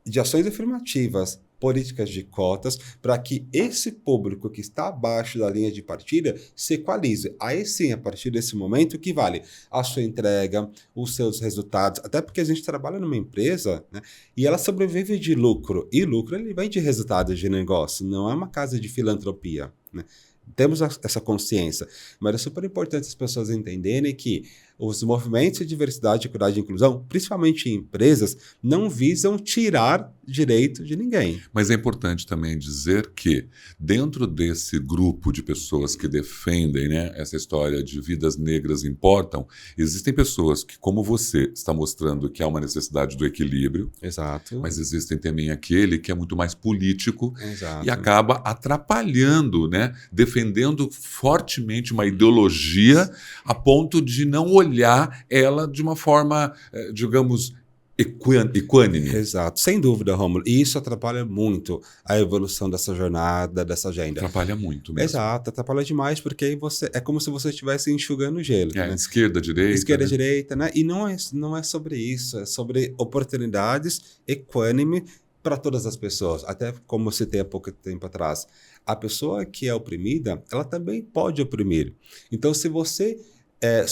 S2: de ações afirmativas, políticas de cotas, para que esse público que está abaixo da linha de partida se equalize. Aí sim, a partir desse momento, que vale a sua entrega, os seus resultados, até porque a gente trabalha numa empresa, né, e ela sobrevive de lucro, e lucro ele vem de resultados de negócio, não é uma casa de filantropia, né? Temos essa consciência, mas é super importante as pessoas entenderem que os movimentos de diversidade, equidade e inclusão, principalmente em empresas, não visam tirar direito de ninguém.
S1: Mas é importante também dizer que, dentro desse grupo de pessoas que defendem, né, essa história de vidas negras importam, existem pessoas que, como você, está mostrando que há uma necessidade do equilíbrio.
S2: Exato.
S1: Mas existem também aquele que é muito mais político.
S2: Exato.
S1: E acaba atrapalhando, né, defendendo fortemente uma ideologia a ponto de não olhar ela de uma forma, digamos, equânime.
S2: Exato, sem dúvida, Rômulo. E isso atrapalha muito a evolução dessa jornada, dessa agenda.
S1: Atrapalha muito mesmo.
S2: Exato, atrapalha demais, porque aí é como se você estivesse enxugando gelo. Né?
S1: Esquerda, direita.
S2: Esquerda,
S1: né?
S2: direita, né? E não é sobre isso, é sobre oportunidades equânime para todas as pessoas. Até como eu citei há pouco tempo atrás, a pessoa que é oprimida, ela também pode oprimir. Então, se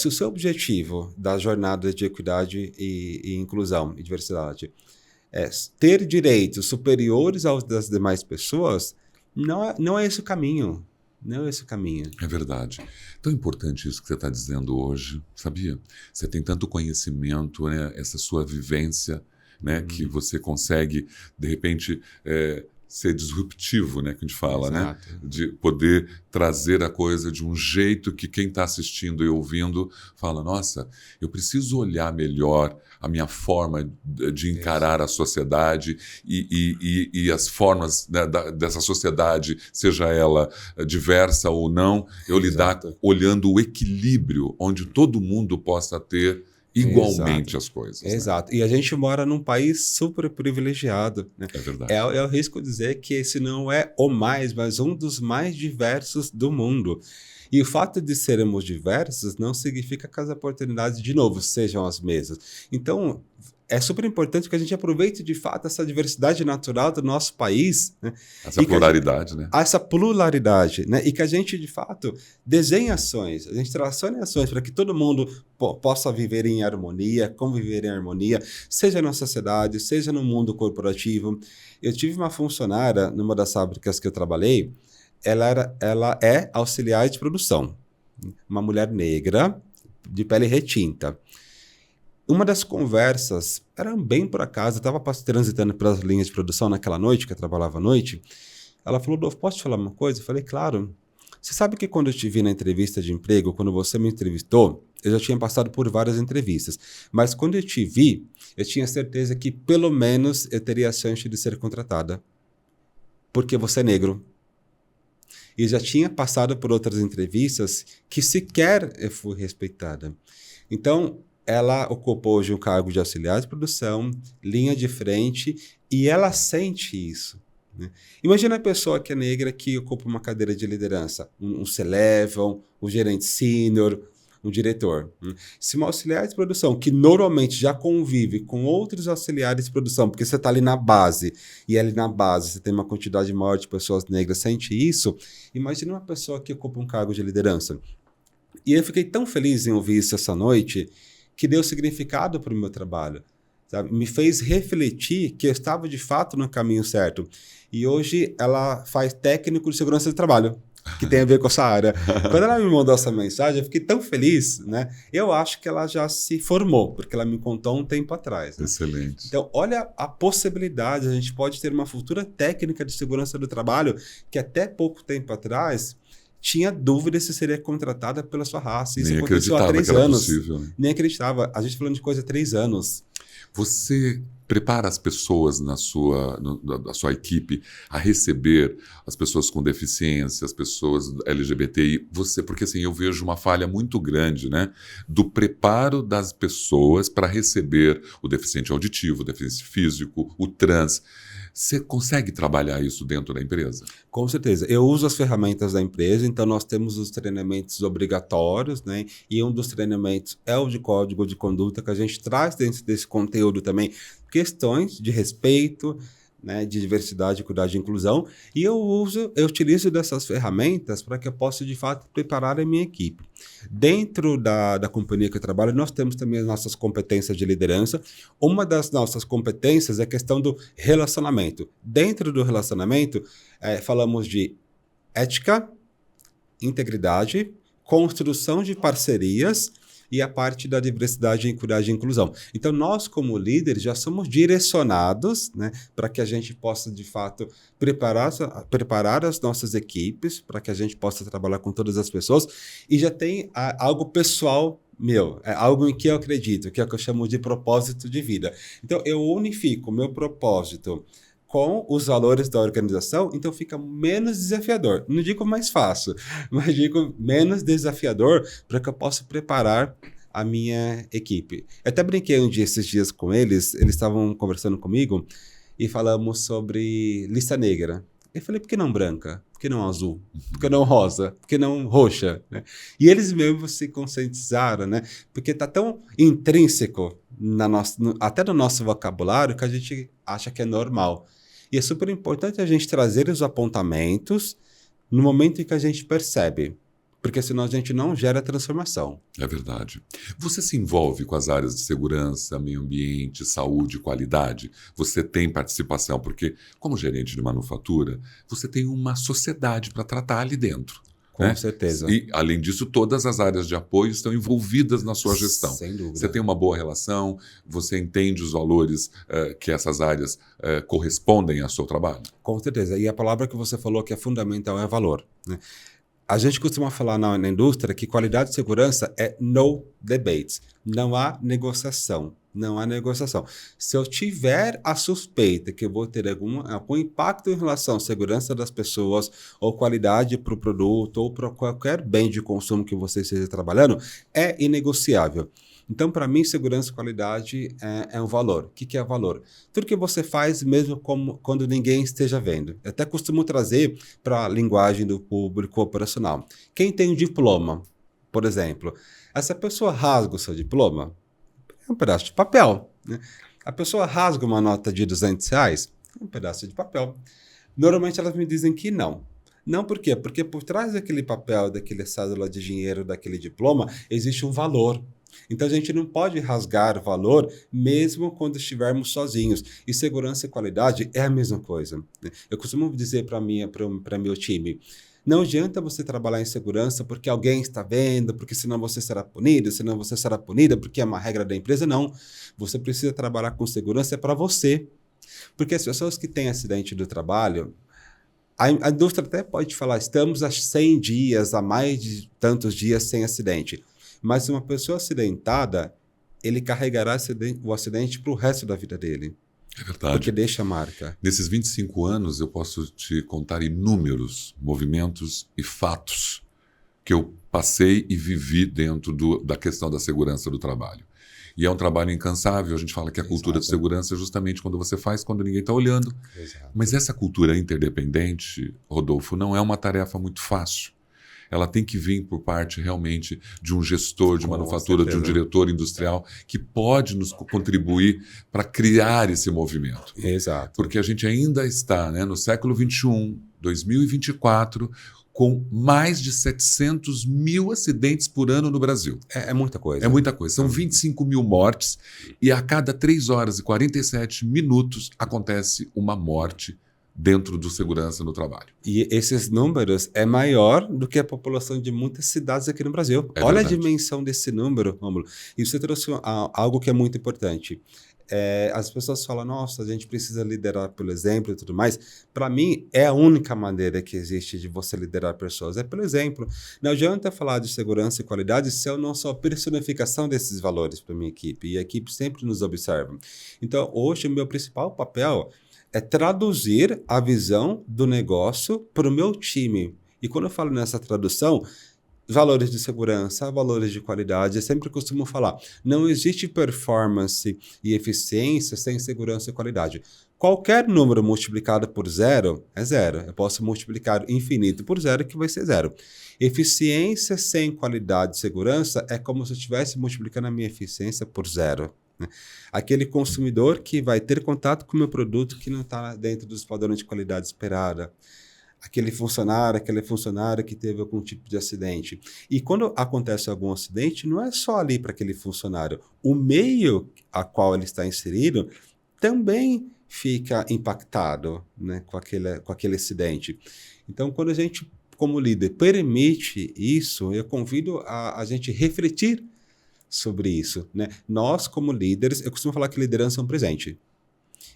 S2: o seu objetivo da jornada de equidade e inclusão e diversidade é ter direitos superiores aos das demais pessoas, não é esse o caminho. Não é esse o caminho.
S1: É verdade. Tão importante isso que você está dizendo hoje, sabia? Você tem tanto conhecimento, né? Essa sua vivência, né? Que você consegue, de repente, ser disruptivo, né, que a gente fala,
S2: Exato.
S1: né? De poder trazer a coisa de um jeito que quem está assistindo e ouvindo fala, nossa, eu preciso olhar melhor a minha forma de encarar a sociedade e as formas, né, dessa sociedade, seja ela diversa ou não, eu lidar olhando o equilíbrio, onde todo mundo possa ter igualmente as coisas.
S2: Exato. Né? E a gente mora num país super privilegiado. Né?
S1: É verdade.
S2: É o risco dizer que esse não é o mais, mas um dos mais diversos do mundo. E o fato de sermos diversos não significa que as oportunidades, de novo, sejam as mesmas. Então, é super importante que a gente aproveite, de fato, essa diversidade natural do nosso país. Né?
S1: Essa pluralidade, né?
S2: Essa pluralidade, né? E que a gente, de fato, desenhe ações, a gente tracione ações para que todo mundo possa viver em harmonia, conviver em harmonia, seja na sociedade, seja no mundo corporativo. Eu tive uma funcionária numa das fábricas que eu trabalhei, ela é auxiliar de produção, uma mulher negra, de pele retinta. Uma das conversas, era bem por acaso, eu estava transitando pelas linhas de produção naquela noite, que eu trabalhava à noite. Ela falou, Adolfo, posso te falar uma coisa? Eu falei, claro. Você sabe que quando eu te vi na entrevista de emprego, quando você me entrevistou, eu já tinha passado por várias entrevistas. Mas quando eu te vi, eu tinha certeza que pelo menos eu teria a chance de ser contratada. Porque você é negro. E já tinha passado por outras entrevistas que sequer eu fui respeitada. Então, ela ocupou hoje um cargo de auxiliar de produção, linha de frente, e ela sente isso. Né? Imagina a pessoa que é negra que ocupa uma cadeira de liderança, um C-level, um gerente sênior, um diretor. Se uma auxiliar de produção, que normalmente já convive com outros auxiliares de produção, porque você está ali na base, e ali na base você tem uma quantidade maior de pessoas negras, sente isso, imagina uma pessoa que ocupa um cargo de liderança. E eu fiquei tão feliz em ouvir isso essa noite, que deu significado para o meu trabalho. Sabe? Me fez refletir que eu estava, de fato, no caminho certo. E hoje ela faz técnico de segurança de trabalho, que tem a ver com essa área. Quando ela me mandou essa mensagem, eu fiquei tão feliz, né? Eu acho que ela já se formou, porque ela me contou um tempo atrás. Né?
S1: Excelente.
S2: Então, olha a possibilidade, a gente pode ter uma futura técnica de segurança do trabalho que até pouco tempo atrás tinha dúvida se seria contratada pela sua raça. Isso aconteceu há 3 anos.
S1: Possível, né?
S2: Nem acreditava. A gente falando de coisa há 3 anos.
S1: Você prepara as pessoas na sua equipe a receber as pessoas com deficiência, as pessoas LGBTI, porque assim, eu vejo uma falha muito grande, né, do preparo das pessoas para receber o deficiente auditivo, o deficiente físico, o trans. Você consegue trabalhar isso dentro da empresa?
S2: Com certeza. Eu uso as ferramentas da empresa, então nós temos os treinamentos obrigatórios, né? E um dos treinamentos é o de código de conduta, que a gente traz dentro desse conteúdo também questões de respeito, né, de diversidade, equidade e inclusão, e eu utilizo dessas ferramentas para que eu possa, de fato, preparar a minha equipe. Dentro da companhia que eu trabalho, nós temos também as nossas competências de liderança. Uma das nossas competências é a questão do relacionamento. Dentro do relacionamento, falamos de ética, integridade, construção de parcerias e a parte da diversidade, equidade e inclusão. Então, nós, como líderes, já somos direcionados, né, para que a gente possa, de fato, preparar as nossas equipes, para que a gente possa trabalhar com todas as pessoas, e já tem algo pessoal meu, é algo em que eu acredito, que é o que eu chamo de propósito de vida. Então, eu unifico o meu propósito com os valores da organização, então fica menos desafiador. Não digo mais fácil, mas digo menos desafiador para que eu possa preparar a minha equipe. Eu até brinquei esses dias com eles estavam conversando comigo e falamos sobre lista negra. Eu falei, por que não branca? Por que não azul? Por que não rosa? Por que não roxa? Né? E eles mesmos se conscientizaram, né? Porque está tão intrínseco até no nosso vocabulário que a gente acha que é normal. E é super importante a gente trazer os apontamentos no momento em que a gente percebe, porque senão a gente não gera transformação.
S1: É verdade. Você se envolve com as áreas de segurança, meio ambiente, saúde, qualidade? Você tem participação? Porque, como gerente de manufatura, você tem uma sociedade para tratar ali dentro.
S2: Com certeza.
S1: E, além disso, todas as áreas de apoio estão envolvidas na sua gestão.
S2: Sem dúvida.
S1: Você tem uma boa relação, você entende os valores que essas áreas correspondem ao seu trabalho?
S2: Com certeza. E a palavra que você falou que é fundamental é valor, né? A gente costuma falar na indústria que qualidade e segurança é no debates. Não há negociação. Não há negociação. Se eu tiver a suspeita que eu vou ter algum impacto em relação à segurança das pessoas, ou qualidade para o produto, ou para qualquer bem de consumo que você esteja trabalhando, é inegociável. Então, para mim, segurança e qualidade é um valor. O que é valor? Tudo que você faz, mesmo quando ninguém esteja vendo. Eu até costumo trazer para a linguagem do público operacional. Quem tem um diploma, por exemplo, essa pessoa rasga o seu diploma, é um pedaço de papel. Né? A pessoa rasga uma nota de R$200, é um pedaço de papel. Normalmente elas me dizem que não. Não por quê? Porque por trás daquele papel, daquele cédula de dinheiro, daquele diploma, existe um valor. Então, a gente não pode rasgar valor mesmo quando estivermos sozinhos. E segurança e qualidade é a mesma coisa. Né? Eu costumo dizer para meu time, não adianta você trabalhar em segurança porque alguém está vendo, porque senão você será punido, senão você será punida porque é uma regra da empresa. Não. Você precisa trabalhar com segurança para você. Porque as pessoas que têm acidente do trabalho, a indústria até pode falar, estamos há 100 dias, há mais de tantos dias sem acidente. Mas uma pessoa acidentada, ele carregará o acidente para o resto da vida dele.
S1: É verdade.
S2: Porque deixa a marca.
S1: Nesses 25 anos, eu posso te contar inúmeros movimentos e fatos que eu passei e vivi dentro da questão da segurança do trabalho. E é um trabalho incansável. A gente fala que a cultura de segurança é justamente quando você faz, quando ninguém está olhando.
S2: Exato.
S1: Mas essa cultura interdependente, Rodolfo, não é uma tarefa muito fácil. Ela tem que vir por parte realmente de um gestor de manufatura, de um diretor industrial, que pode nos contribuir para criar esse movimento.
S2: Exato.
S1: Porque a gente ainda está, né, no século XXI, 2024, com mais de 700 mil acidentes por ano no Brasil.
S2: É muita coisa.
S1: É muita coisa. São 25 mil mortes e a cada 3 horas e 47 minutos acontece uma morte dentro do segurança no trabalho.
S2: E esses números é maior do que a população de muitas cidades aqui no Brasil. Olha a dimensão desse número, Rômulo. E você trouxe algo que é muito importante. As pessoas falam, nossa, a gente precisa liderar pelo exemplo e tudo mais. Para mim, é a única maneira que existe de você liderar pessoas, é pelo exemplo. Não adianta falar de segurança e qualidade se eu não sou a personificação desses valores para minha equipe. E a equipe sempre nos observa. Então, hoje, o meu principal papel é traduzir a visão do negócio para o meu time. E quando eu falo nessa tradução, valores de segurança, valores de qualidade, eu sempre costumo falar, não existe performance e eficiência sem segurança e qualidade. Qualquer número multiplicado por zero é zero. Eu posso multiplicar infinito por zero, que vai ser zero. Eficiência sem qualidade e segurança é como se eu estivesse multiplicando a minha eficiência por zero. né? Aquele consumidor que vai ter contato com o meu produto que não está dentro dos padrões de qualidade esperada. Aquele funcionário que teve algum tipo de acidente. E quando acontece algum acidente, não é só ali para aquele funcionário. O meio a qual ele está inserido também fica impactado, né, com aquele acidente. Então, quando a gente, como líder, permite isso, eu convido a gente refletir sobre isso, né? Nós, como líderes, eu costumo falar que liderança é um presente.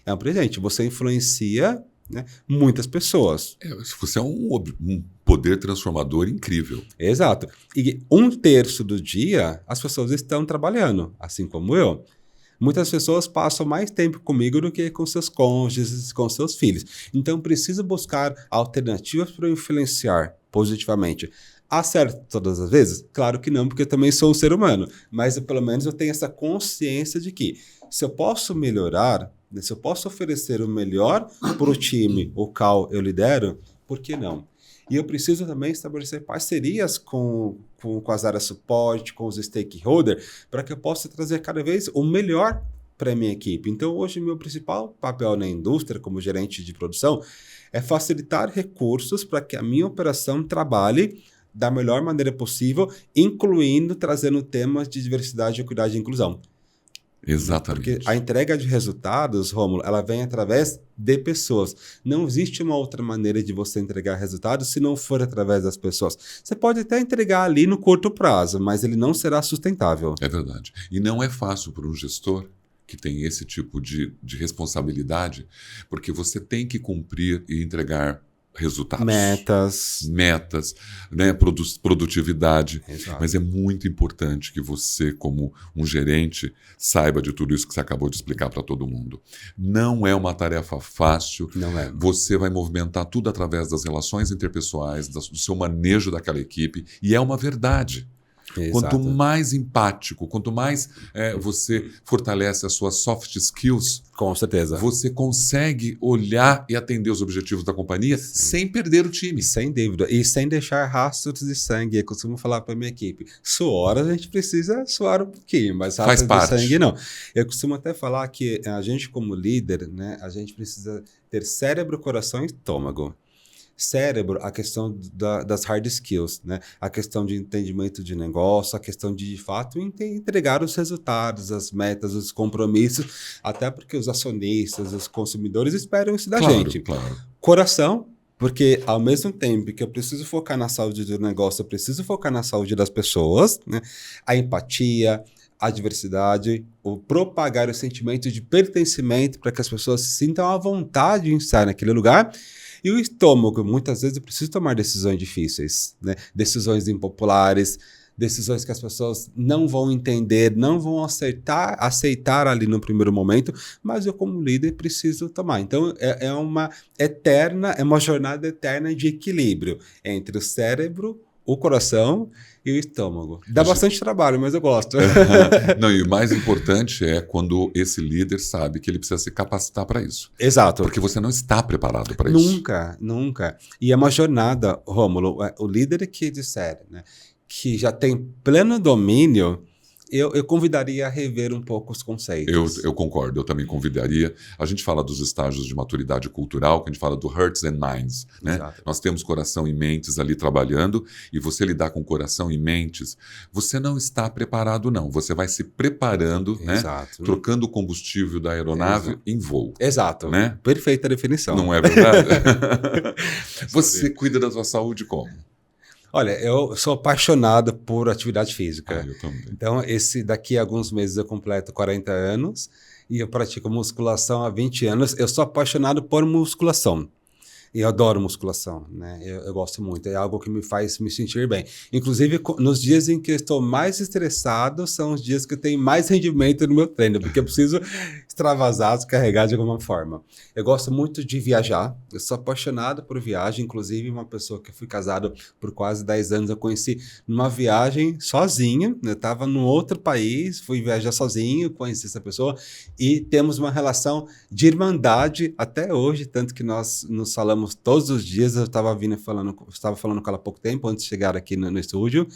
S2: É um presente. Você influencia, né, muitas pessoas.
S1: Você é um poder transformador incrível.
S2: Exato. E 1/3 do dia, as pessoas estão trabalhando, assim como eu. Muitas pessoas passam mais tempo comigo do que com seus cônjuges, com seus filhos. Então, preciso buscar alternativas para influenciar positivamente. Acerto todas as vezes? Claro que não, porque eu também sou um ser humano. Mas, pelo menos, eu tenho essa consciência de que se eu posso melhorar, né, se eu posso oferecer o melhor para o time o qual eu lidero, por que não? E eu preciso também estabelecer parcerias com as áreas de suporte, com os stakeholders, para que eu possa trazer cada vez o melhor para a minha equipe. Então, hoje, meu principal papel na indústria, como gerente de produção, é facilitar recursos para que a minha operação trabalhe da melhor maneira possível, incluindo trazendo temas de diversidade, equidade e inclusão.
S1: Exatamente.
S2: Porque a entrega de resultados, Rômulo, ela vem através de pessoas. Não existe uma outra maneira de você entregar resultados se não for através das pessoas. Você pode até entregar ali no curto prazo, mas ele não será sustentável.
S1: É verdade. E não é fácil para um gestor que tem esse tipo de responsabilidade, porque você tem que cumprir e entregar resultados. Metas, né? Produtividade.
S2: Exato.
S1: Mas é muito importante que você, como um gerente, saiba de tudo isso que você acabou de explicar para todo mundo. Não é uma tarefa fácil.
S2: Não é.
S1: Você vai movimentar tudo através das relações interpessoais, do seu manejo daquela equipe, e é uma verdade.
S2: Exato.
S1: Quanto mais empático, quanto mais você fortalece as suas soft skills,
S2: com certeza,
S1: você consegue olhar e atender os objetivos da companhia sem perder o time.
S2: Sem dúvida. E sem deixar rastros de sangue. Eu costumo falar para a minha equipe, suor a gente precisa suar um pouquinho, mas rastros de sangue não. Eu costumo até falar que a gente como líder, né, a gente precisa ter cérebro, coração e estômago. Cérebro, a questão das hard skills, né? A questão de entendimento de negócio, a questão de fato, entregar os resultados, as metas, os compromissos, até porque os acionistas, os consumidores esperam isso da gente.
S1: Claro.
S2: Coração, porque ao mesmo tempo que eu preciso focar na saúde do negócio, eu preciso focar na saúde das pessoas, né? A empatia, a diversidade, o propagar o sentimento de pertencimento para que as pessoas se sintam à vontade em estar naquele lugar. E o estômago, muitas vezes eu preciso tomar decisões difíceis, né? Decisões impopulares, decisões que as pessoas não vão entender, não vão aceitar ali no primeiro momento, mas eu como líder preciso tomar. Então é uma jornada eterna de equilíbrio entre o cérebro, o coração e o estômago. Dá bastante trabalho, mas eu gosto.
S1: Não, e o mais importante é quando esse líder sabe que ele precisa se capacitar para isso.
S2: Exato.
S1: Porque você não está preparado para isso.
S2: Nunca. E é uma jornada, Rômulo, o líder que disser, né, que já tem pleno domínio, eu convidaria a rever um pouco os conceitos.
S1: Eu concordo, eu também convidaria. A gente fala dos estágios de maturidade cultural, que a gente fala do hearts and minds, né?
S2: Exato.
S1: Nós temos coração e mentes ali trabalhando, e você lidar com coração e mentes, você não está preparado, não. Você vai se preparando,
S2: Exato.
S1: Né? Trocando o combustível da aeronave em voo.
S2: Exato.
S1: Né?
S2: Perfeita definição.
S1: Não é verdade? Você cuida da sua saúde como?
S2: Olha, eu sou apaixonado por atividade física.
S1: Eu também.
S2: Então, daqui a alguns meses eu completo 40 anos e eu pratico musculação há 20 anos. Eu sou apaixonado por musculação. E eu adoro musculação, né? Eu gosto muito. É algo que me faz me sentir bem. Inclusive, nos dias em que eu estou mais estressado, são os dias que eu tenho mais rendimento no meu treino, porque eu preciso extravasar, descarregar de alguma forma. Eu gosto muito de viajar. Eu sou apaixonado por viagem. Inclusive, uma pessoa que eu fui casado por quase 10 anos, eu conheci numa viagem sozinho. Eu estava num outro país, fui viajar sozinho, conheci essa pessoa e temos uma relação de irmandade até hoje, tanto que nós nos falamos todos os dias. Eu estava falando com ela há pouco tempo, antes de chegar aqui no estúdio.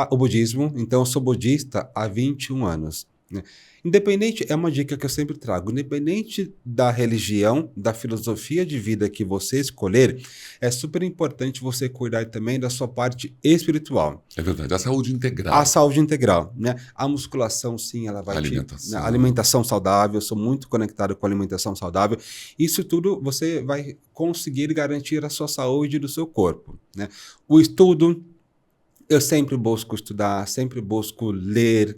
S2: O budismo, então eu sou budista há 21 anos. né? Independente, é uma dica que eu sempre trago, independente da religião, da filosofia de vida que você escolher, é super importante você cuidar também da sua parte espiritual.
S1: É verdade, a saúde integral.
S2: A saúde integral, né? A musculação, sim, ela vai
S1: Alimentação.
S2: A alimentação saudável, eu sou muito conectado com a alimentação saudável. Isso tudo você vai conseguir garantir a sua saúde do seu corpo, né? O estudo, eu sempre busco estudar, sempre busco ler,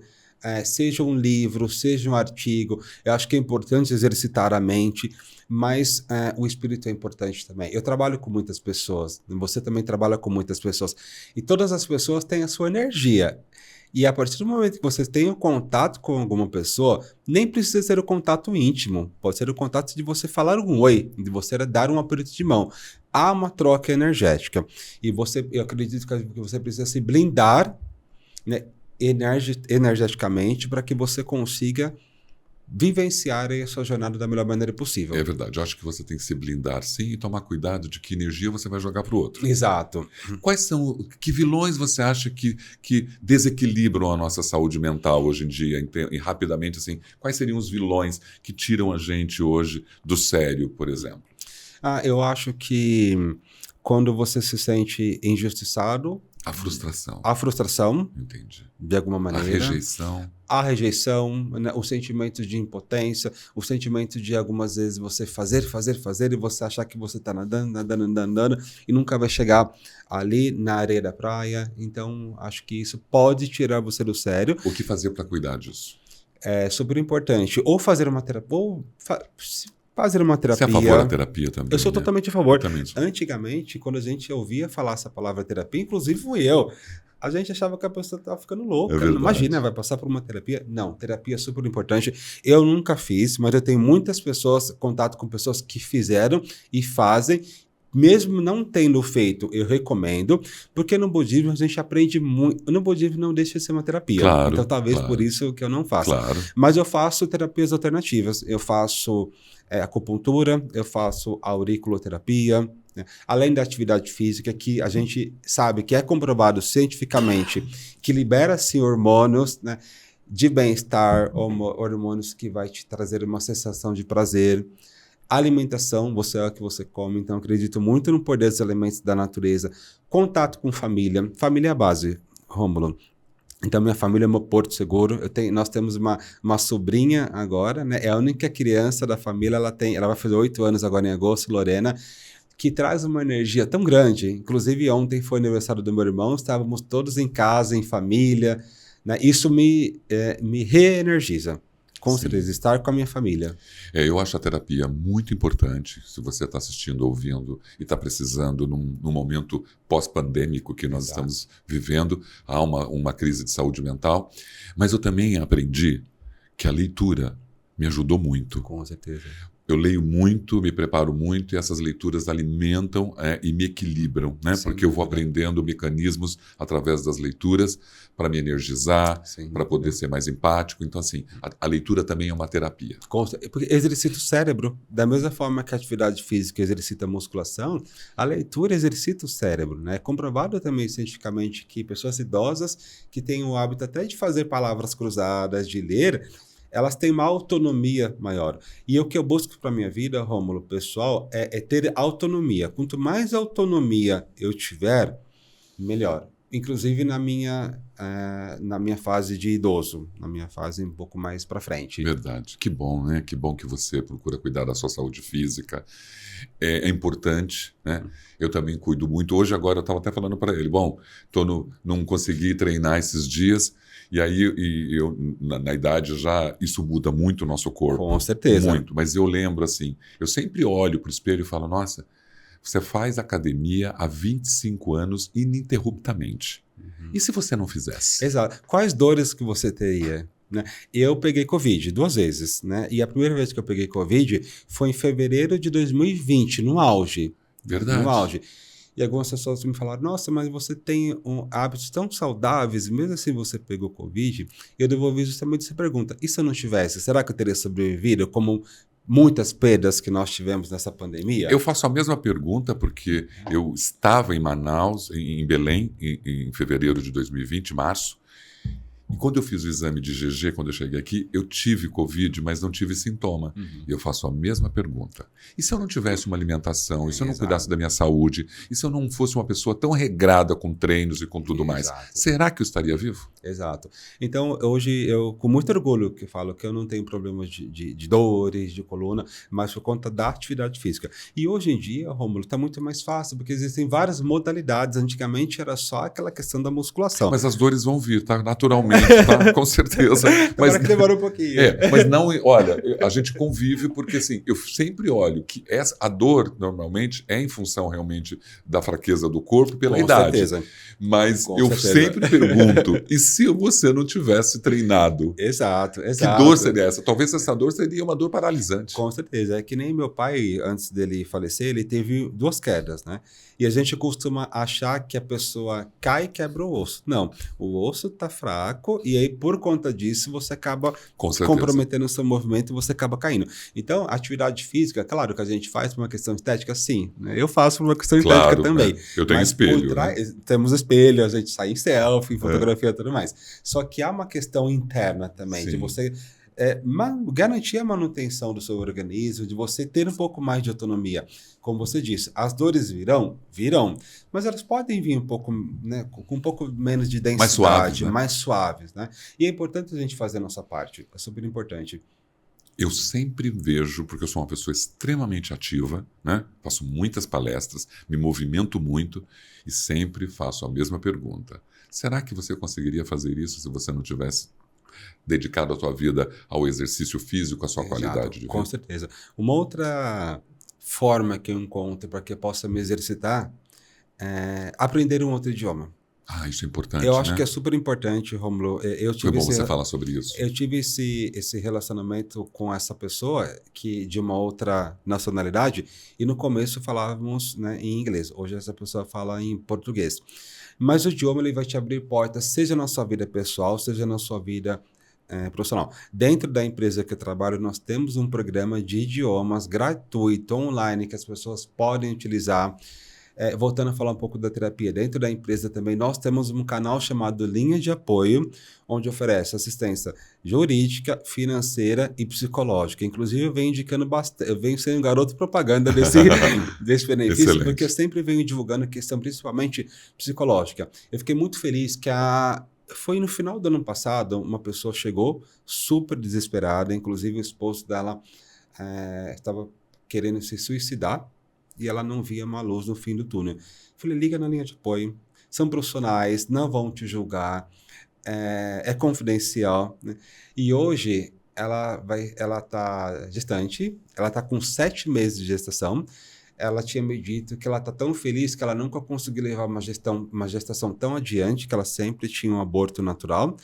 S2: seja um livro, seja um artigo. Eu acho que é importante exercitar a mente, mas o espírito é importante também. Eu trabalho com muitas pessoas, você também trabalha com muitas pessoas, e todas as pessoas têm a sua energia. E a partir do momento que você tem um contato com alguma pessoa, nem precisa ser o contato íntimo, pode ser o contato de você falar um oi, de você dar um aperto de mão. Há uma troca energética. E eu acredito que você precisa se blindar, né, energeticamente, para que você consiga vivenciar a sua jornada da melhor maneira possível.
S1: É verdade, eu acho que você tem que se blindar sim e tomar cuidado de que energia você vai jogar para o outro.
S2: Exato.
S1: Que vilões você acha que desequilibram a nossa saúde mental hoje em dia? E rapidamente, assim, quais seriam os vilões que tiram a gente hoje do sério, por exemplo?
S2: Eu acho que quando você se sente injustiçado,
S1: a frustração.
S2: A frustração,
S1: entendi,
S2: de alguma maneira. A rejeição, né? O sentimento de impotência, o sentimento de algumas vezes você fazer e você achar que você está nadando e nunca vai chegar ali na areia da praia. Então, acho que isso pode tirar você do sério.
S1: O que fazer para cuidar disso?
S2: É super importante. Ou fazer uma terapia, fazer uma terapia.
S1: Você é a favor da terapia também?
S2: Eu sou totalmente a favor.
S1: Também.
S2: Antigamente, quando a gente ouvia falar essa palavra terapia, inclusive fui eu, a gente achava que a pessoa estava ficando louca. Imagina, vai passar por uma terapia? Não, terapia é super importante. Eu nunca fiz, mas eu tenho muitas pessoas, contato com pessoas que fizeram e fazem. Mesmo não tendo feito, eu recomendo, porque no budismo a gente aprende muito. No budismo não deixa de ser uma terapia.
S1: Claro,
S2: então talvez por isso que eu não faça.
S1: Claro.
S2: Mas eu faço terapias alternativas. Eu faço acupuntura, eu faço auriculoterapia, né? Além da atividade física, que a gente sabe que é comprovado cientificamente que libera-se hormônios, né, de bem-estar, hormônios que vai te trazer uma sensação de prazer. Alimentação, você é o que você come, então acredito muito no poder dos elementos da natureza. Contato com família, família é a base, Rômulo. Então, minha família é meu porto seguro. Nós temos uma sobrinha agora, né? É a única criança da família, ela vai fazer 8 anos agora em agosto, Lorena, que traz uma energia tão grande. Inclusive, ontem foi aniversário do meu irmão, estávamos todos em casa, em família, né? Isso me reenergiza. Com certeza, estar com a minha família.
S1: Eu acho a terapia muito importante. Se você está assistindo, ouvindo e está precisando num momento pós-pandêmico que nós estamos vivendo, há uma crise de saúde mental. Mas eu também aprendi que a leitura me ajudou muito.
S2: Com certeza.
S1: Eu leio muito, me preparo muito e essas leituras alimentam e me equilibram, né? Porque eu vou aprendendo mecanismos através das leituras para me energizar, para poder ser mais empático. Então, assim, a leitura também é uma terapia.
S2: Porque exercita o cérebro. Da mesma forma que a atividade física exercita a musculação, a leitura exercita o cérebro, né? É comprovado também cientificamente que pessoas idosas que têm o hábito até de fazer palavras cruzadas, de ler, elas têm uma autonomia maior. E o que eu busco para a minha vida, Rômulo, pessoal, é ter autonomia. Quanto mais autonomia eu tiver, melhor. Inclusive na minha fase de idoso, na minha fase um pouco mais para frente.
S1: Verdade. Que bom, né? Que bom que você procura cuidar da sua saúde física. É importante, né? Eu também cuido muito. Hoje, agora, eu estava até falando para ele, não consegui treinar esses dias, e aí eu, na idade já, isso muda muito o nosso corpo.
S2: Com certeza.
S1: Muito. Mas eu lembro assim, eu sempre olho para o espelho e falo, nossa, você faz academia há 25 anos ininterruptamente. E se você não fizesse?
S2: Exato. Quais dores que você teria? Né? Eu peguei Covid 2 vezes, né? E a primeira vez que eu peguei Covid foi em fevereiro de 2020, no auge.
S1: Verdade.
S2: No auge. E algumas pessoas me falaram, nossa, mas você tem hábitos tão saudáveis, e mesmo assim você pegou Covid. E eu devolvi justamente essa pergunta. E se eu não tivesse, será que eu teria sobrevivido como muitas perdas que nós tivemos nessa pandemia?
S1: Eu faço a mesma pergunta porque eu estava em Manaus, em Belém, em fevereiro de 2020, março, E quando eu fiz o exame de IgG, quando eu cheguei aqui, eu tive Covid, mas não tive sintoma. E eu faço a mesma pergunta. E se eu não tivesse uma alimentação? E se eu não cuidasse da minha saúde? E se eu não fosse uma pessoa tão regrada com treinos e com tudo mais? Será que eu estaria vivo?
S2: Exato. Então, hoje, eu com muito orgulho que falo que eu não tenho problemas de dores, de coluna, mas por conta da atividade física. E hoje em dia, Rômulo, está muito mais fácil, porque existem várias modalidades. Antigamente era só aquela questão da musculação.
S1: Mas as dores vão vir, tá? Naturalmente, tá? Com certeza. Mas
S2: que demora um pouquinho.
S1: Mas não, olha, a gente convive porque assim, eu sempre olho que a dor normalmente é em função realmente da fraqueza do corpo pela idade.
S2: Certeza.
S1: Mas eu sempre pergunto, e se você não tivesse treinado?
S2: Exato.
S1: Que dor seria essa? Talvez essa dor seria uma dor paralisante.
S2: Com certeza. É que nem meu pai, antes dele falecer, ele teve 2 quedas, né? E a gente costuma achar que a pessoa cai e quebra o osso. Não, o osso está fraco e aí, por conta disso, você acaba comprometendo o seu movimento e você acaba caindo. Então, atividade física, claro que a gente faz por uma questão estética, sim. Né? Eu faço por uma questão estética também.
S1: Eu tenho espelho.
S2: Temos espelho, a gente sai em selfie, em fotografia e tudo mais. Só que há uma questão interna também, de você... garantir a manutenção do seu organismo, de você ter um pouco mais de autonomia. Como você disse, as dores virão, mas elas podem vir um pouco, né, com um pouco menos de densidade, mais suaves, né? E é importante a gente fazer a nossa parte, é super importante.
S1: Eu sempre vejo, porque eu sou uma pessoa extremamente ativa, né? Faço muitas palestras, me movimento muito e sempre faço a mesma pergunta. Será que você conseguiria fazer isso se você não tivesse dedicado a tua vida ao exercício físico, à sua qualidade de vida?
S2: Com certeza. Uma outra forma que eu encontro para que eu possa me exercitar é aprender um outro idioma.
S1: Isso é importante,
S2: eu acho que é super importante, Rômulo.
S1: Foi bom você falar sobre isso.
S2: Eu tive esse relacionamento com essa pessoa de uma outra nacionalidade e no começo falávamos, né, em inglês. Hoje essa pessoa fala em português. Mas o idioma ele vai te abrir portas, seja na sua vida pessoal, seja na sua vida profissional. Dentro da empresa que eu trabalho, nós temos um programa de idiomas gratuito, online, que as pessoas podem utilizar. Voltando a falar um pouco da terapia, dentro da empresa também nós temos um canal chamado Linha de Apoio, onde oferece assistência jurídica, financeira e psicológica. Inclusive, eu venho indicando bastante, eu venho sendo um garoto propaganda desse benefício,
S1: Excelente.
S2: porque eu sempre venho divulgando a questão principalmente psicológica. Eu fiquei muito feliz que foi no final do ano passado, uma pessoa chegou super desesperada, inclusive o esposo dela estava querendo se suicidar, e ela não via uma luz no fim do túnel. Falei, liga na linha de apoio, são profissionais, não vão te julgar, é confidencial. Né? E hoje ela está gestante, ela está com 7 meses de gestação, ela tinha me dito que ela está tão feliz que ela nunca conseguiu levar uma gestação tão adiante, que ela sempre tinha um aborto natural.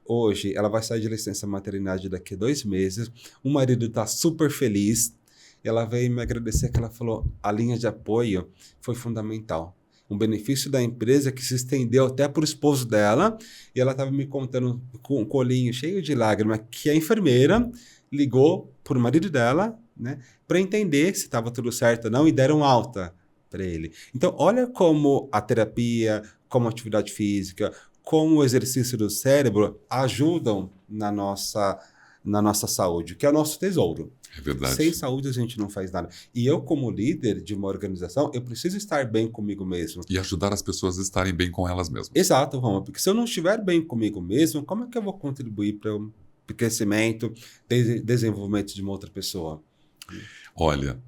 S2: Hoje ela vai sair de licença maternidade daqui a 2 meses, o marido está super feliz. Ela veio me agradecer que ela falou, a linha de apoio foi fundamental. Um benefício da empresa que se estendeu até para o esposo dela, e ela estava me contando com um colinho cheio de lágrimas que a enfermeira ligou para o marido dela, né, para entender se estava tudo certo ou não, e deram alta para ele. Então, olha como a terapia, como a atividade física, como o exercício do cérebro ajudam na nossa saúde, que é o nosso tesouro.
S1: É verdade.
S2: Sem saúde a gente não faz nada. E eu, como líder de uma organização, eu preciso estar bem comigo mesmo.
S1: E ajudar as pessoas a estarem bem com elas mesmas.
S2: Exato, Roma. Porque se eu não estiver bem comigo mesmo, como é que eu vou contribuir para o crescimento, desenvolvimento de uma outra pessoa?
S1: Olha,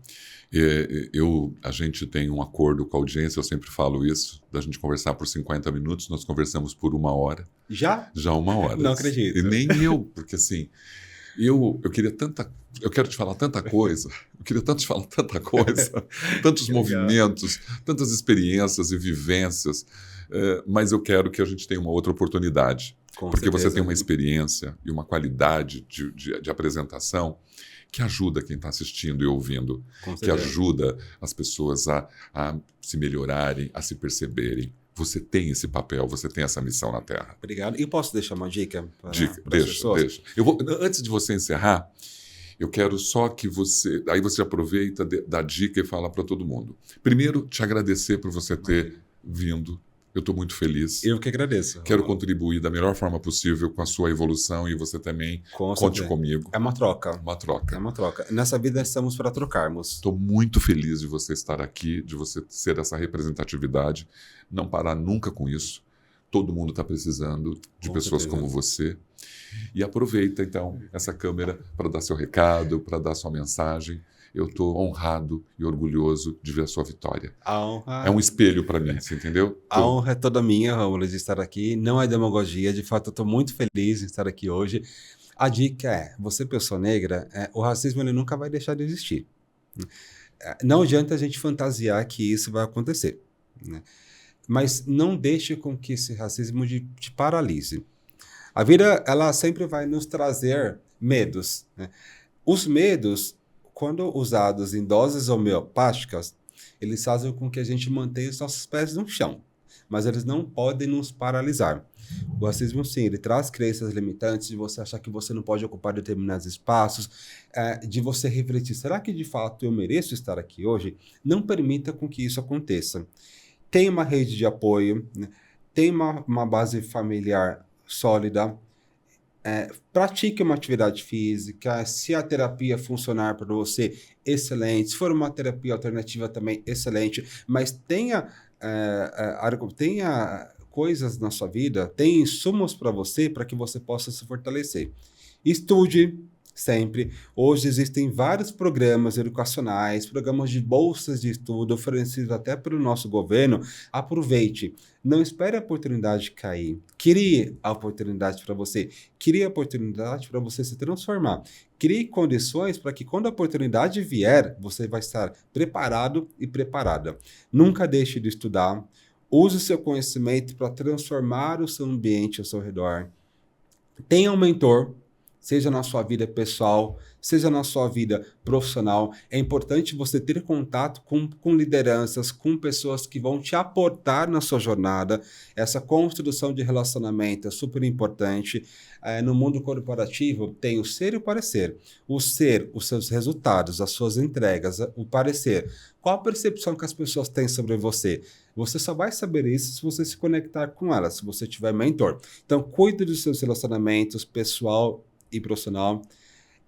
S1: a gente tem um acordo com a audiência, eu sempre falo isso, da gente conversar por 50 minutos, nós conversamos por 1 hora.
S2: Já?
S1: Já 1 hora.
S2: Não acredito.
S1: E nem eu, porque assim... Eu quero te falar tanta coisa, tantos movimentos, tantas experiências e vivências, mas eu quero que a gente tenha uma outra oportunidade, porque você tem uma experiência e uma qualidade de apresentação que ajuda quem está assistindo e ouvindo, que ajuda as pessoas a se melhorarem, a se perceberem. Você tem esse papel, você tem essa missão na Terra.
S2: Obrigado. E posso deixar uma dica para as
S1: pessoas? Deixa. Antes de você encerrar, eu quero só que você... Aí você aproveita, dá dica e fala para todo mundo. Primeiro, te agradecer por você ter vindo Eu estou muito feliz.
S2: Eu que agradeço.
S1: Quero contribuir da melhor forma possível com a sua evolução e você também conte comigo.
S2: É uma troca.
S1: Uma troca.
S2: É uma troca. Nessa vida estamos para trocarmos.
S1: Estou muito feliz de você estar aqui, de você ser essa representatividade, não parar nunca com isso. Todo mundo está precisando de pessoas como você. E aproveita, então, essa câmera para dar seu recado, para dar sua mensagem. Eu estou honrado e orgulhoso de ver a sua vitória.
S2: A honra...
S1: É um espelho para mim, você entendeu?
S2: A honra é toda minha, Rômulo, de estar aqui. Não é demagogia, de fato eu estou muito feliz em estar aqui hoje. A dica é, você pessoa negra, o racismo ele nunca vai deixar de existir. Não adianta a gente fantasiar que isso vai acontecer, né? Mas não deixe com que esse racismo te paralise. A vida, ela sempre vai nos trazer medos, né? Os medos, quando usados em doses homeopáticas, eles fazem com que a gente mantenha os nossos pés no chão, mas eles não podem nos paralisar. O racismo, sim, ele traz crenças limitantes de você achar que você não pode ocupar determinados espaços, de você refletir, será que de fato eu mereço estar aqui hoje? Não permita com que isso aconteça. Tenha uma rede de apoio, né? Tenha uma base familiar sólida, pratique uma atividade física, se a terapia funcionar para você, excelente, se for uma terapia alternativa também, excelente, mas tenha coisas na sua vida, tenha insumos para você, para que você possa se fortalecer. Estude sempre. Hoje existem vários programas educacionais, programas de bolsas de estudo oferecidos até pelo nosso governo. Aproveite. Não espere a oportunidade cair. Crie a oportunidade para você. Crie a oportunidade para você se transformar. Crie condições para que quando a oportunidade vier, você vai estar preparado e preparada. Nunca deixe de estudar. Use o seu conhecimento para transformar o seu ambiente ao seu redor. Tenha um mentor, seja na sua vida pessoal, seja na sua vida profissional. É importante você ter contato com lideranças, com pessoas que vão te aportar na sua jornada. Essa construção de relacionamento é super importante. No mundo corporativo, tem o ser e o parecer. O ser, os seus resultados, as suas entregas, o parecer. Qual a percepção que as pessoas têm sobre você? Você só vai saber isso se você se conectar com elas, se você tiver mentor. Então, cuide dos seus relacionamentos pessoal e profissional.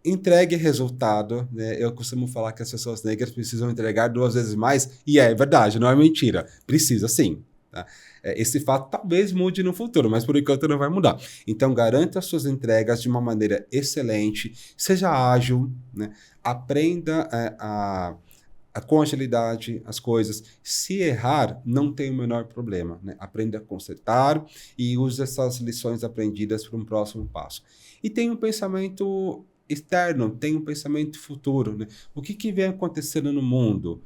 S2: Entregue resultado, né? Eu costumo falar que as pessoas negras precisam entregar 2 vezes mais, e é verdade, não é mentira. Precisa sim. Tá? Esse fato talvez mude no futuro, mas por enquanto não vai mudar. Então, garanta as suas entregas de uma maneira excelente, seja ágil, né? Aprenda com agilidade as coisas. Se errar, não tem o menor problema, né? Aprenda a consertar e use essas lições aprendidas para um próximo passo. E tem um pensamento externo, tem um pensamento futuro, né? O que vem acontecendo no mundo?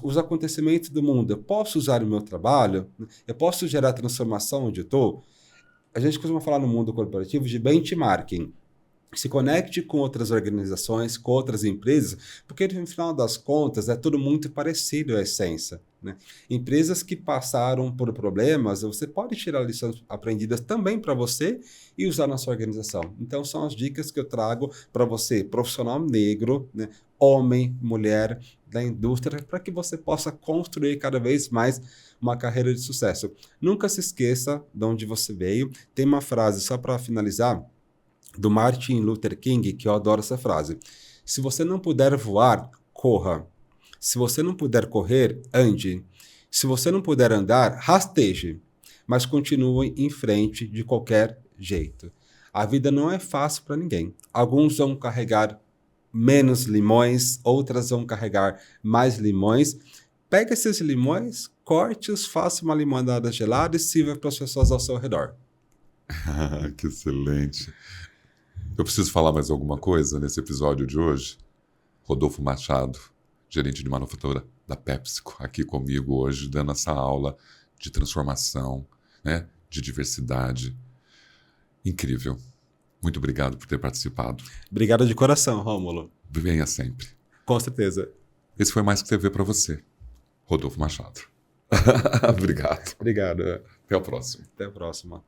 S2: Os acontecimentos do mundo, eu posso usar o meu trabalho? Eu posso gerar transformação onde eu estou? A gente costuma falar no mundo corporativo de benchmarking. Se conecte com outras organizações, com outras empresas, porque no final das contas é tudo muito parecido à essência, né? Empresas que passaram por problemas, você pode tirar lições aprendidas também para você e usar na sua organização. Então são as dicas que eu trago para você, profissional negro, né? Homem, mulher da indústria, para que você possa construir cada vez mais uma carreira de sucesso. Nunca se esqueça de onde você veio. Tem uma frase, só para finalizar, do Martin Luther King, que eu adoro essa frase. Se você não puder voar, corra. Se você não puder correr, ande. Se você não puder andar, rasteje. Mas continue em frente de qualquer jeito. A vida não é fácil para ninguém. Alguns vão carregar menos limões, outras vão carregar mais limões. Pega esses limões, corte-os, faça uma limonada gelada e sirva para as pessoas ao seu redor.
S1: Que excelente. Eu preciso falar mais alguma coisa nesse episódio de hoje? Rodolfo Machado, gerente de manufatura da PepsiCo, aqui comigo hoje, dando essa aula de transformação, né, de diversidade. Incrível. Muito obrigado por ter participado.
S2: Obrigado de coração, Rômulo.
S1: Venha sempre.
S2: Com certeza.
S1: Esse foi Mais Que TV para você. Rodolfo Machado. Obrigado.
S2: Obrigado.
S1: Até a próxima.
S2: Até a próxima.